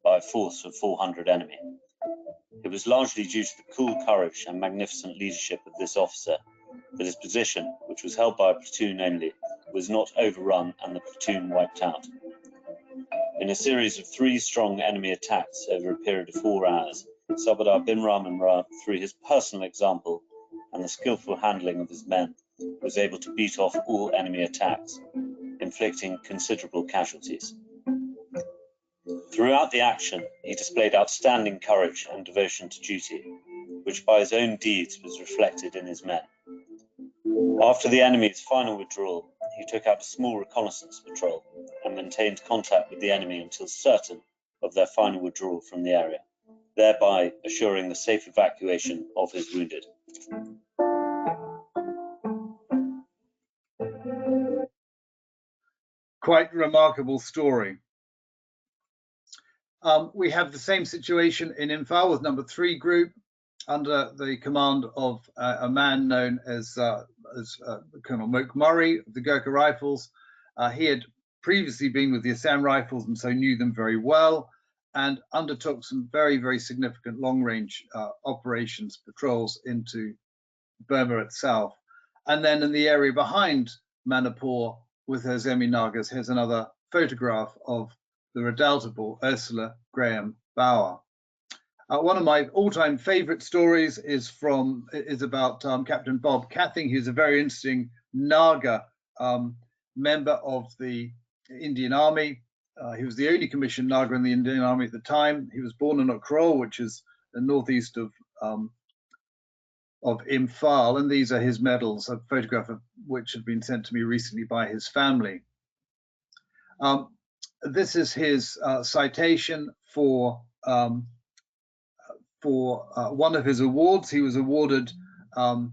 by a force of 400 enemy. It was largely due to the cool courage and magnificent leadership of this officer that his position, which was held by a platoon only, was not overrun and the platoon wiped out. In a series of 3 strong enemy attacks over a period of 4 hours, Subadar bin Rahman Rai, through his personal example and the skillful handling of his men, was able to beat off all enemy attacks, inflicting considerable casualties. Throughout the action, he displayed outstanding courage and devotion to duty, which by his own deeds was reflected in his men. After the enemy's final withdrawal, he took out a small reconnaissance patrol and maintained contact with the enemy until certain of their final withdrawal from the area, thereby assuring the safe evacuation of his wounded. Quite remarkable story. We have the same situation in Imphal with number 3 group under the command of a man known as Colonel Moke Murray of the Gurkha Rifles. He had previously been with the Assam Rifles and so knew them very well, and undertook some very, very significant long-range operations, patrols into Burma itself. And then in the area behind Manipur with her Zemi Nagas, here's another photograph of the redoubtable Ursula Graham Bauer. One of my all-time favorite stories is about Captain Bob Cathing, who's a very interesting Naga member of the Indian Army. He was the only commissioned Naga in the Indian Army at the time. He was born in Okrol, which is the northeast of Imphal, and these are his medals, a photograph of which had been sent to me recently by his family. This is his citation for one of his awards. He was awarded the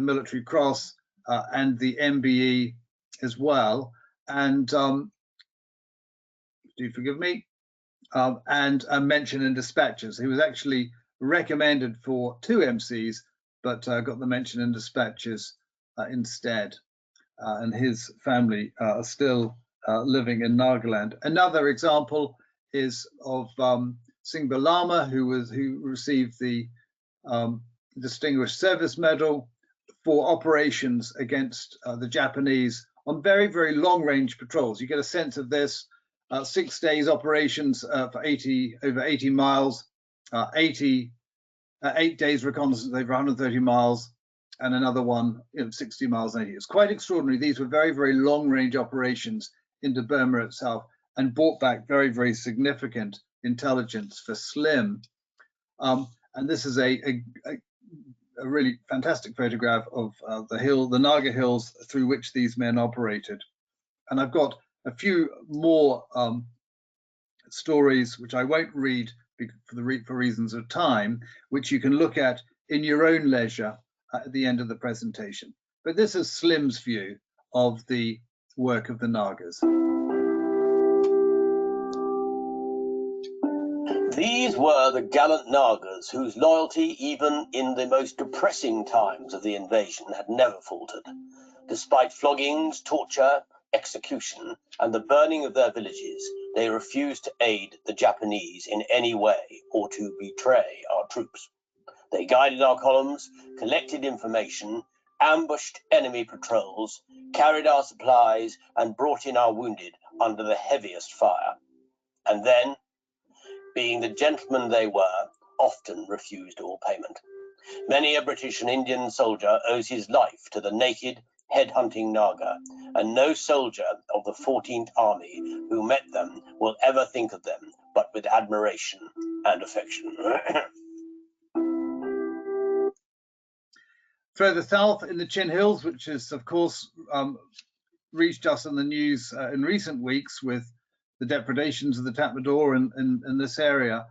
Military Cross and the MBE as well, and do forgive me, and a mention in dispatches. He was actually recommended for 2 MCs, but got the mention in dispatches instead. And his family are still living in Nagaland. Another example is of Singh Lama, who received the Distinguished Service Medal for operations against the Japanese on very, very long-range patrols. You get a sense of this: 6 days operations for over 80 miles, 8 days reconnaissance over 130 miles, and another one 60 miles and 80. It's quite extraordinary. These were very, very long-range operations into Burma itself, and brought back very, very significant intelligence for Slim. And this is a really fantastic photograph of the Naga Hills through which these men operated. And I've got a few more stories, which I won't read for reasons of time, which you can look at in your own leisure at the end of the presentation. But this is Slim's view of the work of the Nagas. These were the gallant Nagas whose loyalty, even in the most depressing times of the invasion, had never faltered. Despite floggings, torture, execution, and the burning of their villages, they refused to aid the Japanese in any way or to betray our troops. They guided our columns, collected information, ambushed enemy patrols, carried our supplies, and brought in our wounded under the heaviest fire. And then, being the gentlemen they were, often refused all payment. Many a British and Indian soldier owes his life to the naked, head-hunting Naga, and no soldier of the 14th Army who met them will ever think of them but with admiration and affection. Further south in the Chin Hills, which is, of course, reached us in the news in recent weeks with the depredations of the Tatmadaw in this area,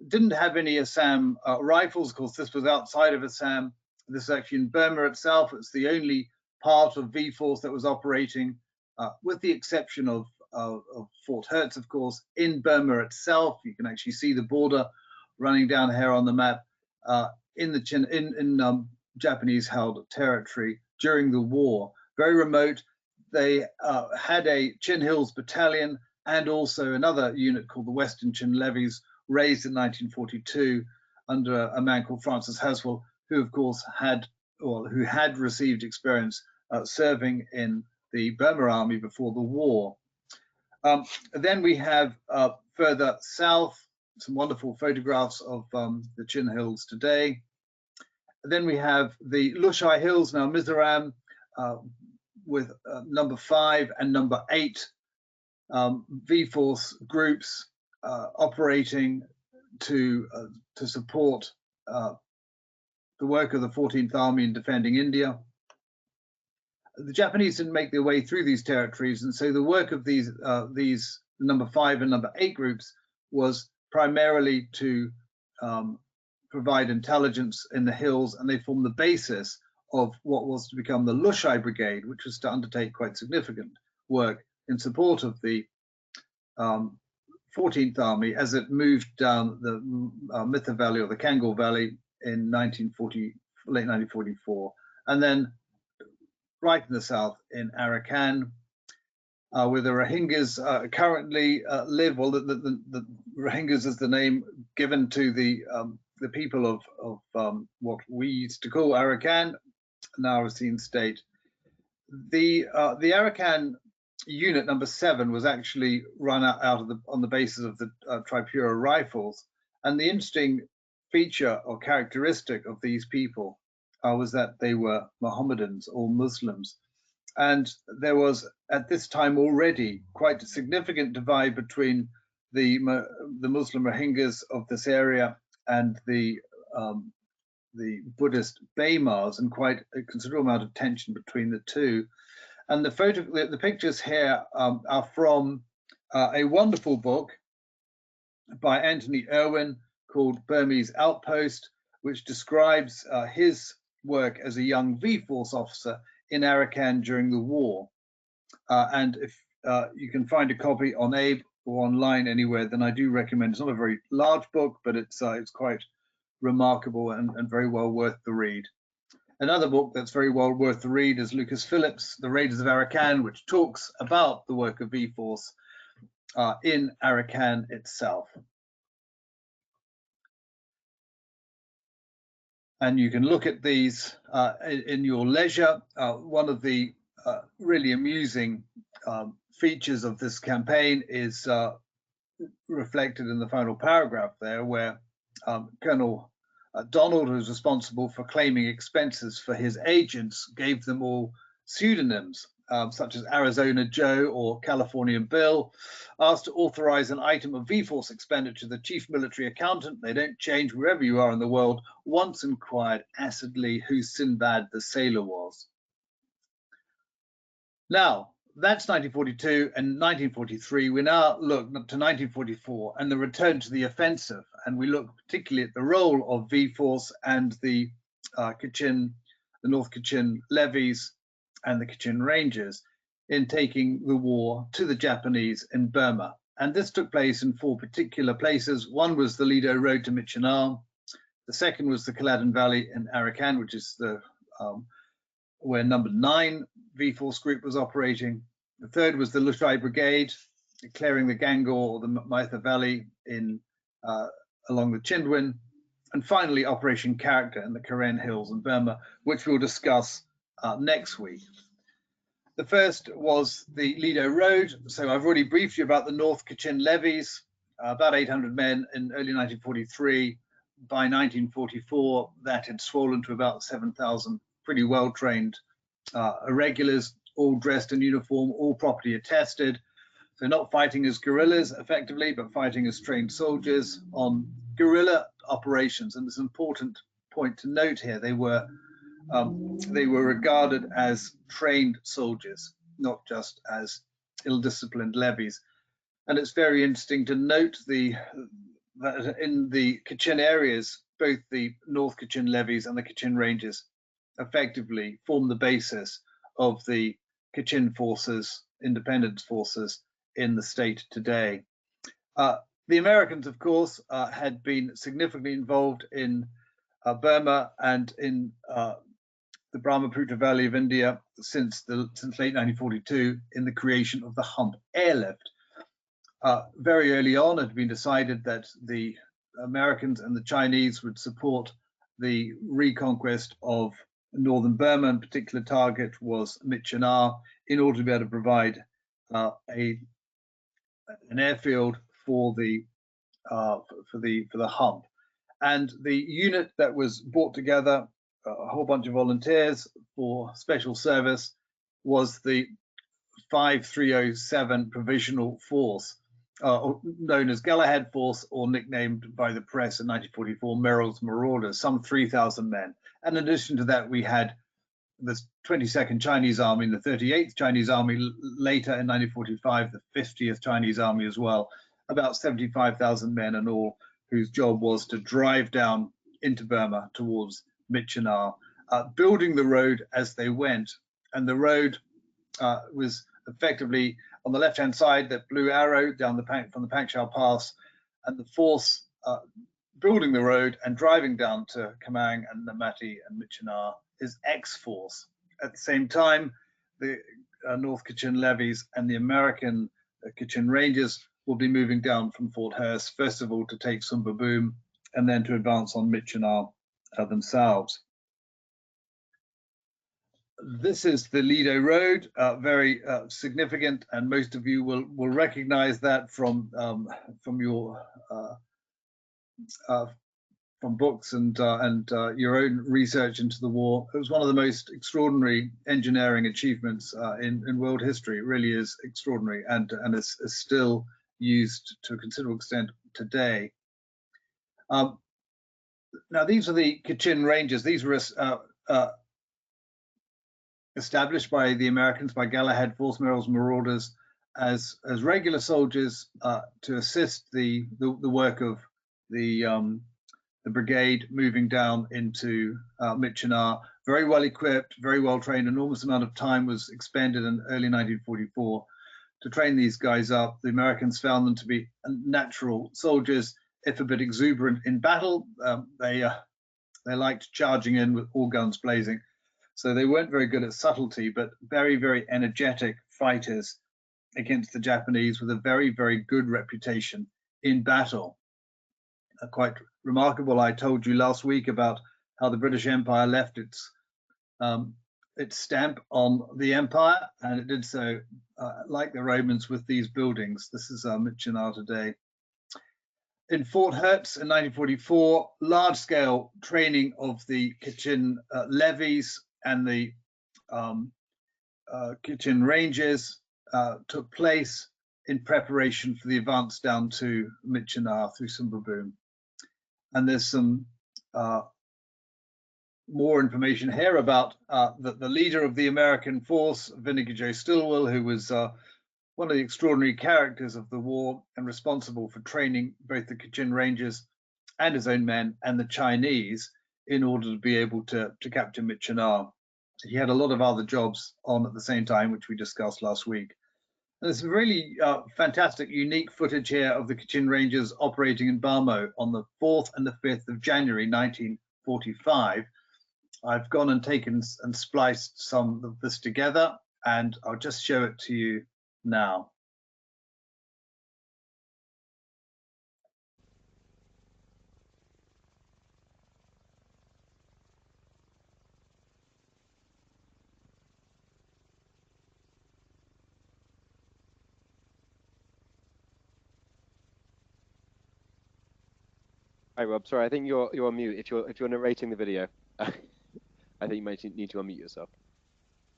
didn't have any Assam rifles. Of course, this was outside of Assam. This is actually in Burma itself. It's the only part of V-Force that was operating, with the exception of Fort Hertz, of course, in Burma itself. You can actually see the border running down here on the map in the Japanese-held territory during the war. Very remote. They had a Chin Hills battalion and also another unit called the Western Chin Levies, raised in 1942 under a man called Francis Haswell, who of course had received experience serving in the Burma army before the war. Then we have further south some wonderful photographs of the Chin Hills today. Then we have the Lushai Hills, now Mizoram, with number 5 and number 8 V-Force groups operating to support the work of the 14th Army in defending India. The Japanese didn't make their way through these territories, and so the work of these number 5 and number 8 groups was primarily to provide intelligence in the hills, and they formed the basis of what was to become the Lushai Brigade, which was to undertake quite significant work in support of the 14th Army as it moved down the Mitha Valley or the Kangal Valley in late 1944, and then right in the south in Arakan, where the Rohingyas currently live. Well, the Rohingyas is the name given to the people of what we used to call Arakan, now Rakhine State. The Arakan unit number 7 was actually run on the basis of the Tripura rifles, and the interesting feature or characteristic of these people was that they were Mohammedans or Muslims, and there was at this time already quite a significant divide between the Muslim Rohingyas of this area and the Buddhist Bamars, and quite a considerable amount of tension between the two. And the pictures here are from a wonderful book by Anthony Irwin called Burmese Outpost, which describes his work as a young V-Force officer in Arakan during the war. And if you can find a copy on Abe or online anywhere, then I do recommend. It's not a very large book, but it's quite remarkable and very well worth the read. Another book that's very well worth the read is Lucas Phillips' The Raiders of Arakan, which talks about the work of V-Force in Arakan itself. And you can look at these in your leisure. One of the really amusing features of this campaign is reflected in the final paragraph there, where Colonel Donald, who's responsible for claiming expenses for his agents, gave them all pseudonyms. such as Arizona Joe or California Bill, asked to authorize an item of V-Force expenditure. The chief military accountant, they don't change wherever you are in the world, once inquired acidly who Sinbad the sailor was. Now, that's 1942 and 1943. We now look to 1944 and the return to the offensive, and we look particularly at the role of V-Force and the Kachin, the North Kachin levies and the Kachin Rangers in taking the war to the Japanese in Burma. And this took place in 4 particular places. One was the Lido Road to Myitkyina. The second was the Kaladan Valley in Arakan, which is the where number 9 V-Force group was operating. The third was the Lushai Brigade, clearing the Gangor or the Maitha Valley in along the Chindwin. And finally, Operation Character in the Karen Hills in Burma, which we'll discuss next week. The first was the Lido Road. So I've already briefed you about the North Kachin levies, about 800 men in early 1943. By 1944, that had swollen to about 7,000 pretty well-trained irregulars, all dressed in uniform, all properly attested. So not fighting as guerrillas effectively, but fighting as trained soldiers on guerrilla operations. And it's an important point to note here. They were regarded as trained soldiers, not just as ill-disciplined levies. And it's very interesting to note that in the Kachin areas, both the North Kachin levies and the Kachin Rangers effectively form the basis of the Kachin forces, independence forces in the state today. The Americans, of course, had been significantly involved in Burma and in the Brahmaputra Valley of India since late 1942 in the creation of the Hump airlift. Very early on, it had been decided that the Americans and the Chinese would support the reconquest of northern Burma, and particular target was Myitkyina, in order to be able to provide an airfield for the Hump. And the unit that was brought together, a whole bunch of volunteers for special service, was the 5307 Provisional Force, known as Galahad Force, or nicknamed by the press in 1944 Merrill's Marauders, some 3,000 men. And in addition to that, we had the 22nd Chinese Army and the 38th Chinese Army, later in 1945, the 50th Chinese Army as well, about 75,000 men in all, whose job was to drive down into Burma towards Myitkyina, building the road as they went. And the road was effectively on the left-hand side, that blue arrow down from the Pangshao Pass, and the force building the road and driving down to Kamang and Namati and Myitkyina is X-Force. At the same time, the North Kachin levies and the American Kachin Rangers will be moving down from Fort Hurst, first of all to take Sumba Boom, and then to advance on Myitkyina themselves. This is the Lido Road, very significant, and most of you will recognize that from your from books and your own research into the war. It was one of the most extraordinary engineering achievements in world history. It really is extraordinary, and is still used to a considerable extent today. Now, these are the Kachin Rangers. These were established by the Americans, by Galahad Force, Merrill's Marauders, as regular soldiers to assist the work of the brigade moving down into Myitkyina. Very well equipped, very well trained. Enormous amount of time was expended in early 1944 to train these guys up. The Americans found them to be natural soldiers, if a bit exuberant in battle. They liked charging in with all guns blazing. So they weren't very good at subtlety, but very, very energetic fighters against the Japanese with a very, very good reputation in battle. Quite remarkable. I told you last week about how the British Empire left its stamp on the empire, and it did so, like the Romans, with these buildings. This is Myitkyina today. In Fort Hurst in 1944, large-scale training of the Kachin levies and the Kachin ranges took place in preparation for the advance down to Myitkyina through Sumbaboom. And there's some more information here about the leader of the American force, Vinegar Joe Stilwell, who was one of the extraordinary characters of the war and responsible for training both the Kachin Rangers and his own men and the Chinese in order to be able to capture Myitkyina. He had a lot of other jobs on at the same time, which we discussed last week. And there's some really fantastic, unique footage here of the Kachin Rangers operating in Bamar on the 4th and the 5th of January 1945. I've gone and taken and spliced some of this together, and I'll just show it to you now. Hi Rob, sorry, I think you're on mute. If you're narrating the video, I think you might need to unmute yourself.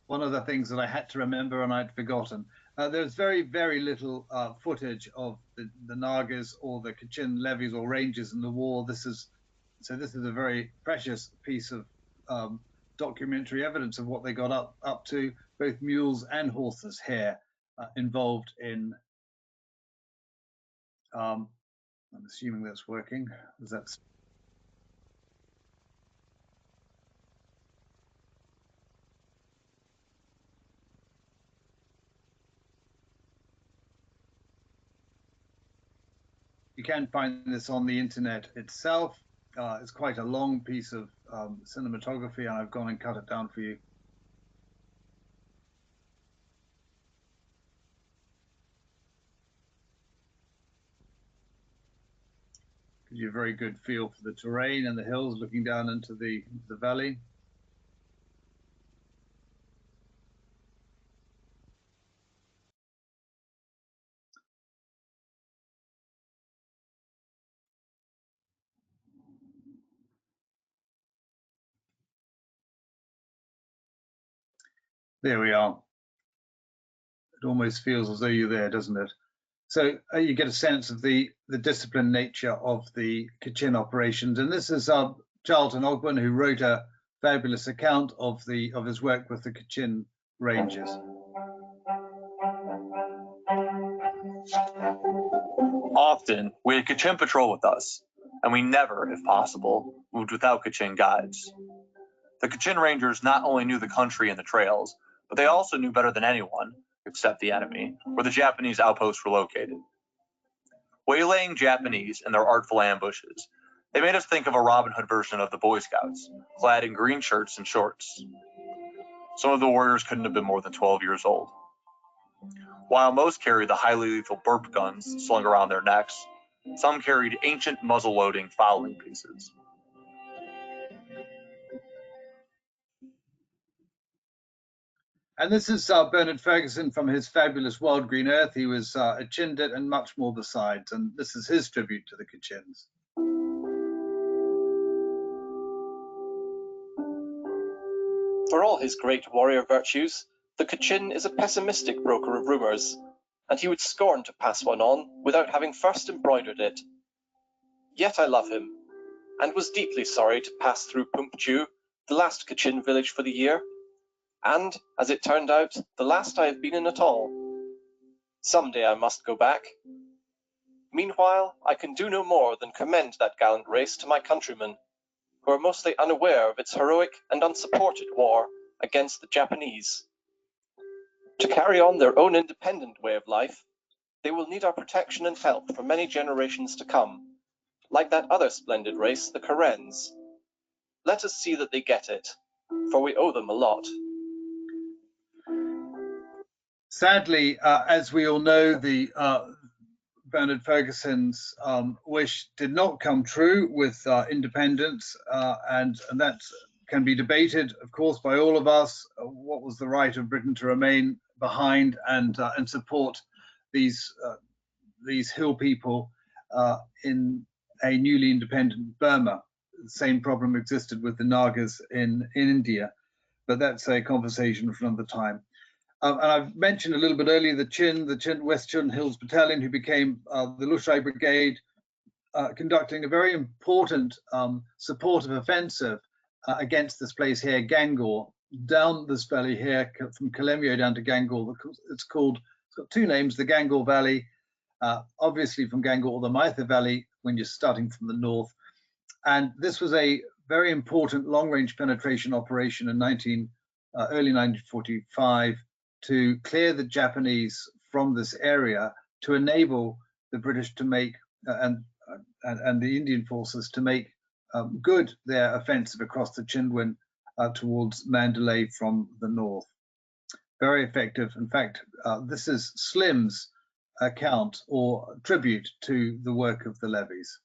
One of the things that I had to remember and I'd forgotten. There's very, very little footage of the Nagas or the Kachin levies or rangers in the war. This is a very precious piece of documentary evidence of what they got up to, both mules and horses here involved in. I'm assuming that's working. That's you can find this on the internet itself. It's quite a long piece of cinematography, and I've gone and cut it down for you. Gives you a very good feel for the terrain and the hills looking down into the valley. There we are. It almost feels as though you're there, doesn't it? So you get a sense of the disciplined nature of the Kachin operations. And this is Charlton Ogburn, who wrote a fabulous account of his work with the Kachin Rangers. Often, we had Kachin patrol with us, and we never, if possible, moved without Kachin guides. The Kachin Rangers not only knew the country and the trails, but they also knew better than anyone, except the enemy, where the Japanese outposts were located. Waylaying Japanese in their artful ambushes, they made us think of a Robin Hood version of the Boy Scouts, clad in green shirts and shorts. Some of the warriors couldn't have been more than 12 years old. While most carried the highly lethal burp guns slung around their necks, some carried ancient muzzle-loading fowling pieces. And this is Bernard Ferguson from his fabulous Wild Green Earth. He was a Chindit and much more besides, and this is his tribute to the Kachins. For all his great warrior virtues, the Kachin is a pessimistic broker of rumours, and he would scorn to pass one on without having first embroidered it. Yet I love him, and was deeply sorry to pass through Pumpchu, the last Kachin village for the year, and, as it turned out, the last I have been in at all. Some day I must go back. Meanwhile, I can do no more than commend that gallant race to my countrymen, who are mostly unaware of its heroic and unsupported war against the Japanese. To carry on their own independent way of life, they will need our protection and help for many generations to come, like that other splendid race, the Karens. Let us see that they get it, for we owe them a lot. Sadly, as we all know, the Bernard Ferguson's wish did not come true with independence, and that can be debated, of course, by all of us. What was the right of Britain to remain behind and support these hill people in a newly independent Burma? The same problem existed with the Nagas in India, but that's a conversation for another time. And I've mentioned a little bit earlier the West Chin Hills Battalion, who became the Lushai Brigade, conducting a very important supportive offensive against this place here, Gangor, down this valley here from Kalemio down to Gangor. It's got two names, the Gangor Valley, obviously from Gangor, or the Maitha Valley when you're starting from the north. And this was a very important long-range penetration operation in early 1945 to clear the Japanese from this area, to enable the British to make and the Indian forces to make good their offensive across the Chindwin towards Mandalay from the north. Very effective. In fact, this is Slim's account or tribute to the work of the levies.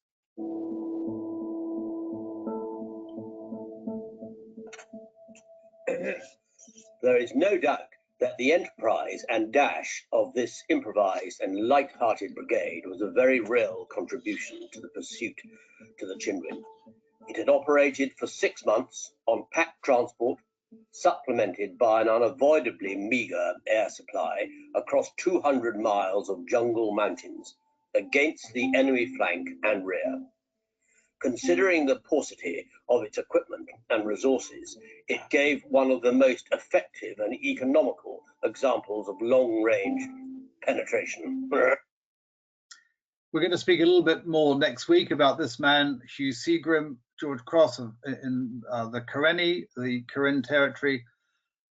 There is no doubt that the enterprise and dash of this improvised and light-hearted brigade was a very real contribution to the pursuit to the Chindwin. It had operated for 6 months on packed transport, supplemented by an unavoidably meagre air supply across 200 miles of jungle mountains against the enemy flank and rear. Considering the paucity of its equipment and resources, it gave one of the most effective and economical examples of long-range penetration. We're going to speak a little bit more next week about this man, Hugh Seagram, George Cross in the Karenni, the Karen territory.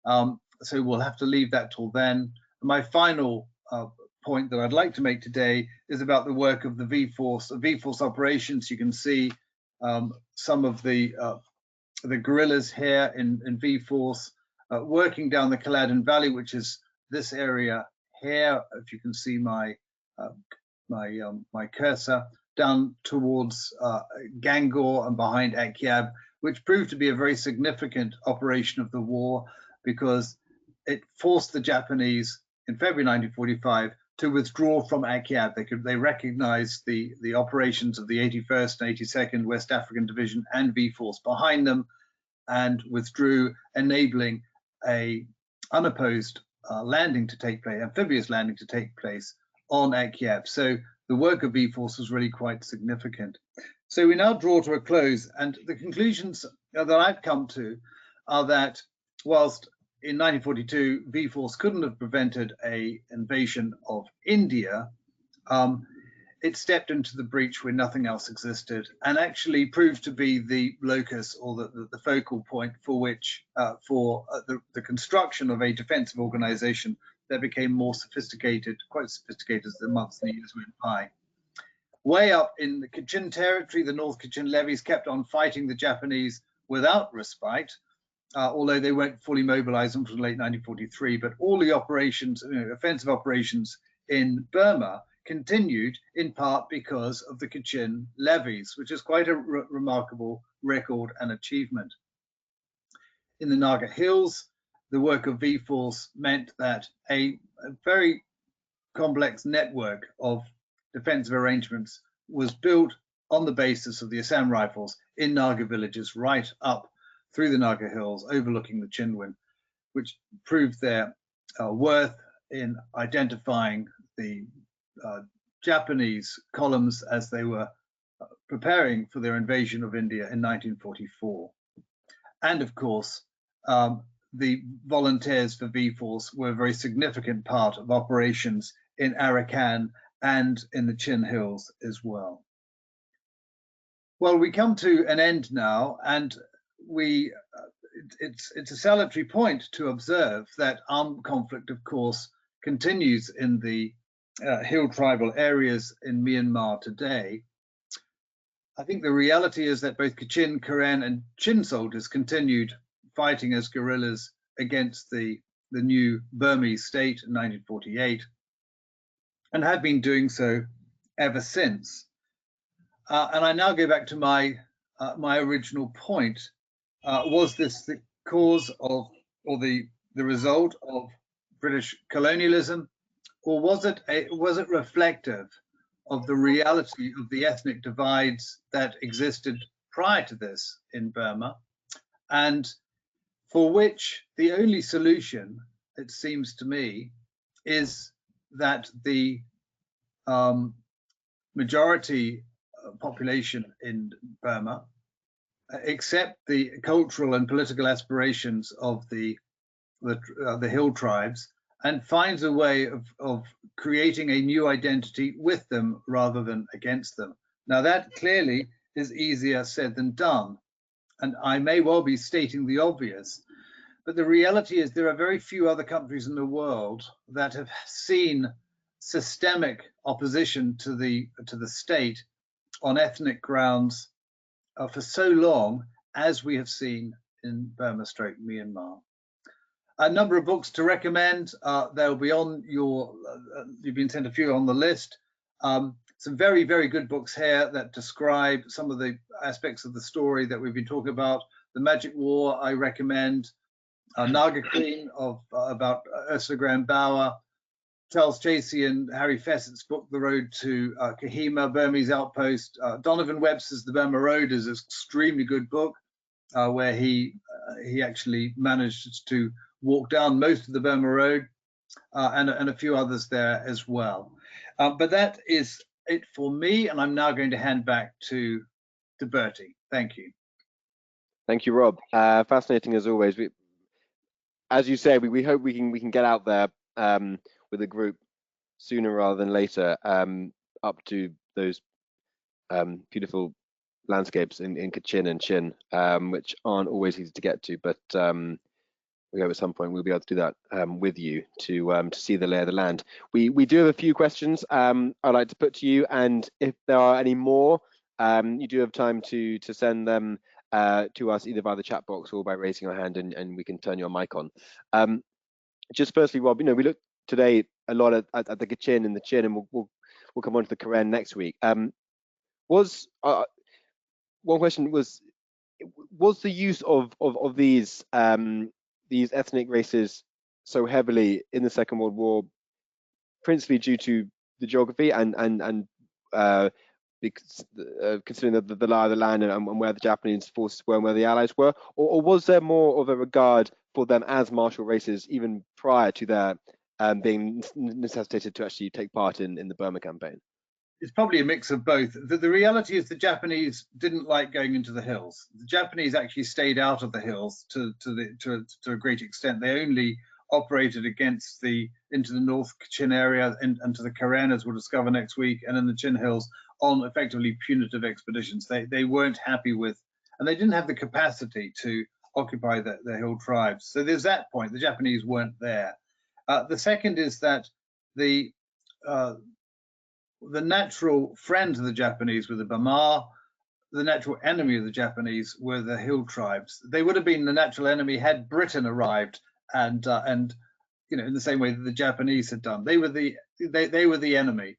So we'll have to leave that till then. My final point that I'd like to make today is about the work of the V-Force operations. You can see some of the guerrillas here in V-Force working down the Culloden Valley, which is this area here. If you can see my cursor down towards Gangor and behind Akyab, which proved to be a very significant operation of the war, because it forced the Japanese in February 1945 to withdraw from Akyab. They recognized the operations of the 81st and 82nd West African Division and V-Force behind them, and withdrew, enabling a unopposed landing to take place, amphibious landing to take place on Akyab. So the work of V-Force was really quite significant. So we now draw to a close, and the conclusions that I've come to are that whilst in 1942 V-Force couldn't have prevented an invasion of India, it stepped into the breach where nothing else existed, and actually proved to be the locus or the focal point for which the construction of a defensive organization that became more sophisticated, quite sophisticated as the months and years went by. Way up in the Kachin territory, the North Kachin levies kept on fighting the Japanese without respite, although they weren't fully mobilized until late 1943. But all the operations, offensive operations in Burma continued, in part because of the Kachin levies, which is quite a remarkable record and achievement. In the Naga Hills, the work of V-Force meant that a very complex network of defensive arrangements was built on the basis of the Assam Rifles in Naga villages right up through the Naga Hills overlooking the Chindwin, which proved their worth in identifying the Japanese columns as they were preparing for their invasion of India in 1944. And of course, the volunteers for V-Force were a very significant part of operations in Arakan and in the Chin Hills as well. Well, we come to an end now, and it's a salutary point to observe that armed conflict, of course, continues in the hill tribal areas in Myanmar today. I think the reality is that both Kachin, Karen, and Chin soldiers continued fighting as guerrillas against the new Burmese state in 1948, and have been doing so ever since. And I now go back to my original point. Was this the cause of, or the result of British colonialism, or was it reflective of the reality of the ethnic divides that existed prior to this in Burma, and for which the only solution it seems to me, is that the majority population in Burma accept the cultural and political aspirations of the hill tribes and finds a way of creating a new identity with them rather than against them. Now that clearly is easier said than done, and I may well be stating the obvious, but the reality is there are very few other countries in the world that have seen systemic opposition to the state on ethnic grounds for so long as we have seen in Burma / Myanmar. A number of books to recommend. They'll be on your, you've been sent a few on the list. Some very, very good books here that describe some of the aspects of the story that we've been talking about. The Magic War, I recommend. Naga Queen about Ursula Graham Bauer. Charles Chasey and Harry Fessett's book, The Road to Kohima, Burmese Outpost. Donovan Webster's The Burma Road is an extremely good book where he actually managed to walk down most of the Burma Road and a few others there as well. But that is it for me, and I'm now going to hand back to Bertie. Thank you. Thank you, Rob. Fascinating as always. As you say, we hope we can get out there with a group sooner rather than later, up to those beautiful landscapes in Kachin and Chin, which aren't always easy to get to, but we hope at some point we'll be able to do that with you to see the lay of the land. We do have a few questions I'd like to put to you, and if there are any more, you do have time to send them to us either via the chat box or by raising your hand, and we can turn your mic on. Just firstly, Rob, we looked today a lot at the Kachin and the Chin, and we'll come on to the Karen next week. One question was the use of these ethnic races so heavily in the Second World War principally due to the geography and considering the lie of the land and where the Japanese forces were and where the Allies were, or was there more of a regard for them as martial races even prior to their being necessitated to actually take part in the Burma campaign? It's probably a mix of both. The reality is the Japanese didn't like going into the hills. The Japanese actually stayed out of the hills to a great extent. They only operated into the North Kachin area and to the Karen, as we'll discover next week, and in the Chin Hills on effectively punitive expeditions. They weren't happy with, and they didn't have the capacity to occupy the hill tribes. So there's that point. The Japanese weren't there. The second is that the natural friends of the Japanese were the Bamar. The natural enemy of the Japanese were the hill tribes. They would have been the natural enemy had Britain arrived, and in the same way that the Japanese had done. They were the enemy.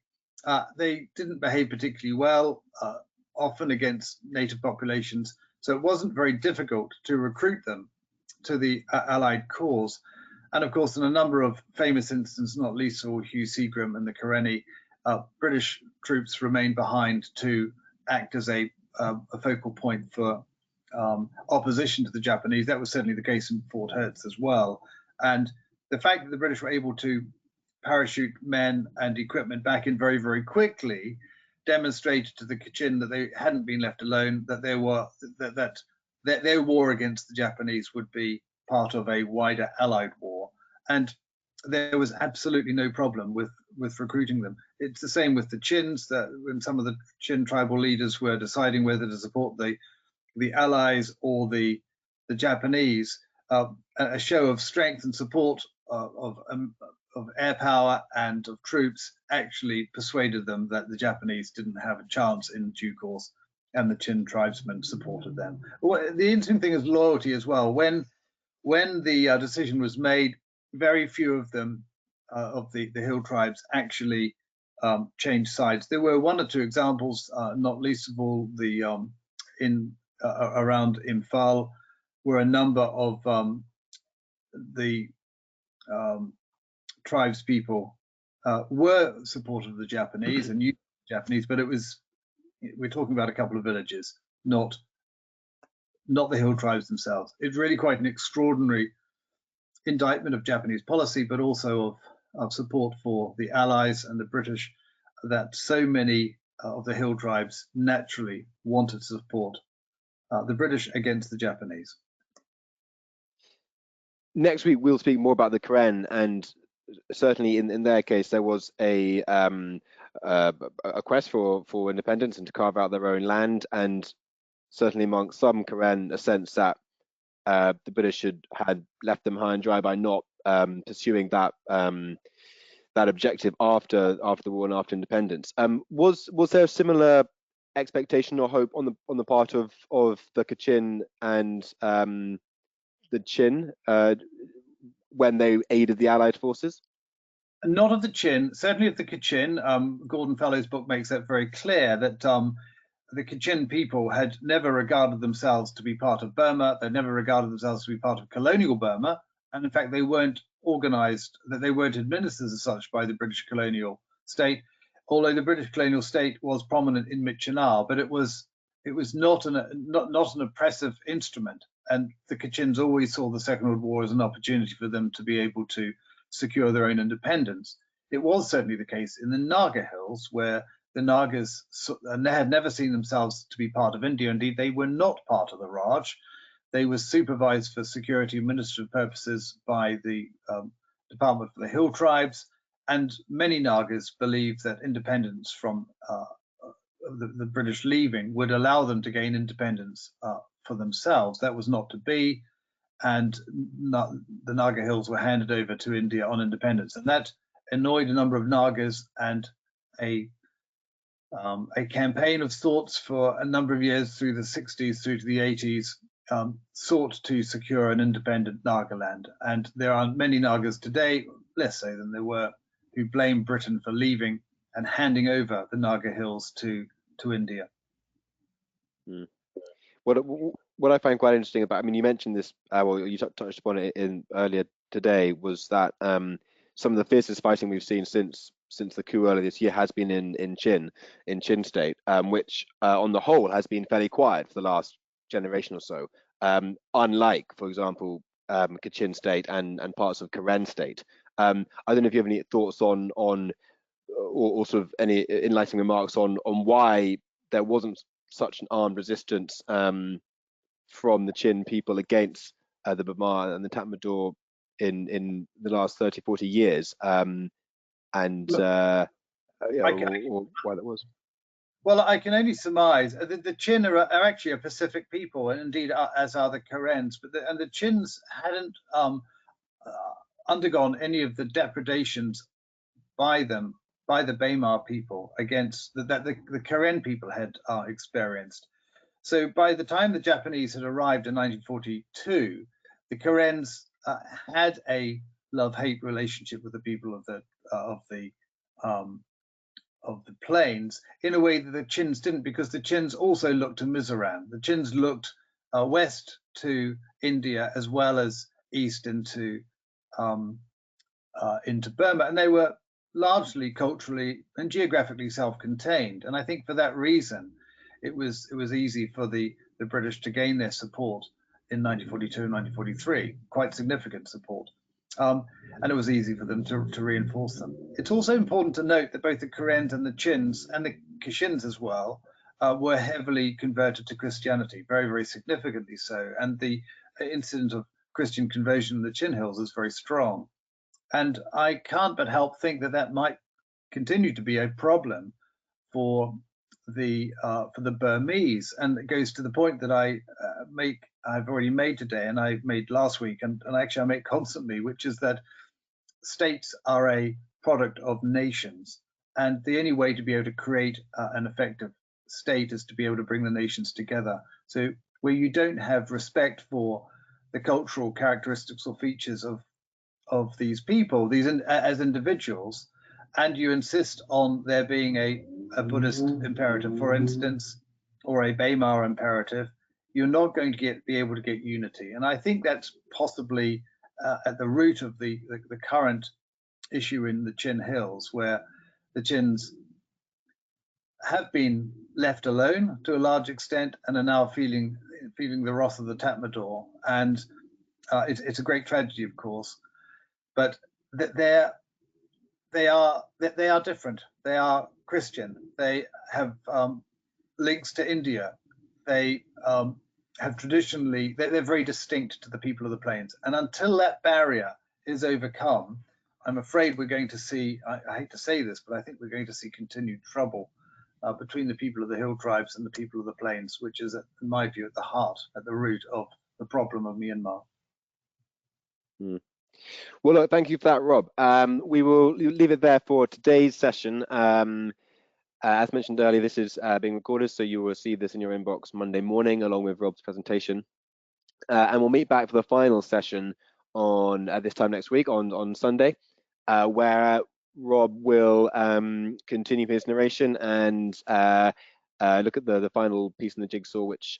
They didn't behave particularly well, often against native populations. So it wasn't very difficult to recruit them to the Allied cause. And of course, in a number of famous instances, not least of all Hugh Seagram and the Karenni, British troops remained behind to act as a focal point for opposition to the Japanese. That was certainly the case in Fort Hertz as well. And the fact that the British were able to parachute men and equipment back in very, very quickly demonstrated to the Kachin that they hadn't been left alone, that their war against the Japanese would be part of a wider Allied war. And there was absolutely no problem with recruiting them. It's the same with the Chins, that when some of the Chin tribal leaders were deciding whether to support the Allies or the Japanese, a show of strength and support of air power and of troops actually persuaded them that the Japanese didn't have a chance in due course, and the Chin tribesmen supported them. Well, the interesting thing is loyalty as well. When the decision was made, very few of them, of the hill tribes, actually changed sides. There were one or two examples, not least of all around Imphal, where a number of the tribes people were supportive of the Japanese and used the Japanese, but we're talking about a couple of villages, not the hill tribes themselves. It's really quite an extraordinary indictment of Japanese policy, but also of support for the Allies and the British, that so many of the hill tribes naturally wanted to support the British against the Japanese. Next week, we'll speak more about the Karen, and certainly in their case, there was a quest for independence and to carve out their own land, and certainly amongst some Karen, a sense that the British had left them high and dry by not pursuing that objective after the war and after independence. Was there a similar expectation or hope on the part of the Kachin and the Chin when they aided the Allied forces? Not of the Chin, certainly of the Kachin. Gordon Fellowes' book makes that very clear, that the Kachin people had never regarded themselves to be part of Burma. They never regarded themselves to be part of colonial Burma. And in fact, they weren't organized, that they weren't administered as such by the British colonial state, although the British colonial state was prominent in Myitkyina, but it was not an oppressive instrument. And the Kachins always saw the Second World War as an opportunity for them to be able to secure their own independence. It was certainly the case in the Naga Hills, where the Nagas had never seen themselves to be part of India. Indeed, they were not part of the Raj. They were supervised for security administrative purposes by the Department for the Hill Tribes, and many Nagas believed that independence from the British leaving would allow them to gain independence for themselves. That was not to be, and the Naga Hills were handed over to India on independence, and that annoyed a number of Nagas, and a campaign of sorts for a number of years through the 60s through to the 80s sought to secure an independent Nagaland. And there are many Nagas today, less so than there were, who blame Britain for leaving and handing over the Naga Hills to India. Hmm. What I find quite interesting about, I mean, you mentioned this, well, you touched upon it earlier today, was that some of the fiercest fighting we've seen since the coup earlier this year has been in Chin State, which on the whole has been fairly quiet for the last generation or so, unlike, for example, Kachin State and parts of Karen State. I don't know if you have any thoughts on or sort of any enlightening remarks on why there wasn't such an armed resistance from the Chin people against the Bamar and the Tatmadaw in the last 30-40 years, or why that was. Well, I can only surmise the Chin are actually a Pacific people, and indeed as are the Karens, but the Chins hadn't undergone any of the depredations by the Bamar people against that the Karen people had experienced. So by the time the Japanese had arrived in 1942, the Karens had a love-hate relationship with the people of the plains, in a way that the Chins didn't, because the Chins also looked to Mizoram. The Chins looked west to India as well as east into Burma, and they were largely culturally and geographically self-contained. And I think for that reason, it was easy for the British to gain their support in 1942 and 1943, quite significant support. And it was easy for them to reinforce them. It's also important to note that both the Karens and the Chins, and the Kachins as well, were heavily converted to Christianity, very, very significantly so. And the incident of Christian conversion in the Chin Hills is very strong. And I can't but help think that might continue to be a problem for the Burmese, and it goes to the point that I've already made today, and I made last week, and actually I make constantly, which is that states are a product of nations, and the only way to be able to create an effective state is to be able to bring the nations together. So where you don't have respect for the cultural characteristics or features of these people, as individuals, and you insist on there being a Buddhist imperative, for instance, or a Bamar imperative, you're not going to be able to get unity. And I think that's possibly at the root of the current issue in the Chin Hills, where the Chins have been left alone to a large extent and are now feeling the wrath of the Tatmadaw. And It's a great tragedy, of course, but they are different. They are Christian. They have links to India. They have traditionally, they're very distinct to the people of the plains. And until that barrier is overcome, I'm afraid we're going to see, I hate to say this, but I think we're going to see continued trouble between the people of the hill tribes and the people of the plains, which is, in my view, at the heart, at the root of the problem of Myanmar. Well, look, thank you for that, Rob. We will leave it there for today's session. As mentioned earlier, this is being recorded, so you will receive this in your inbox Monday morning along with Rob's presentation. And we'll meet back for the final session on this time next week on Sunday, where Rob will continue his narration and look at the final piece in the jigsaw, which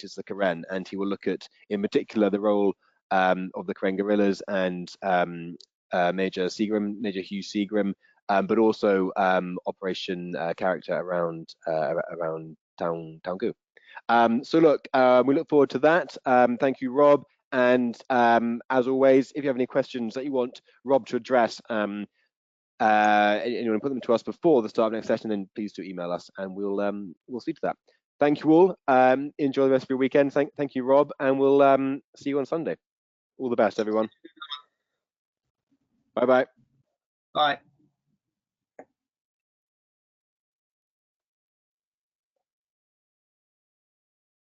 is the Karen, and he will look at, in particular, the role of the Karen guerrillas and Major Hugh Seagram, but also Operation Character around Taungu. So look, we look forward to that. Thank you, Rob. And as always, if you have any questions that you want Rob to address, and you want to put them to us before the start of next session, then please do email us, and we'll see to that. Thank you all. Enjoy the rest of your weekend. Thank you, Rob, and we'll see you on Sunday. All the best, everyone. Bye-bye. Bye.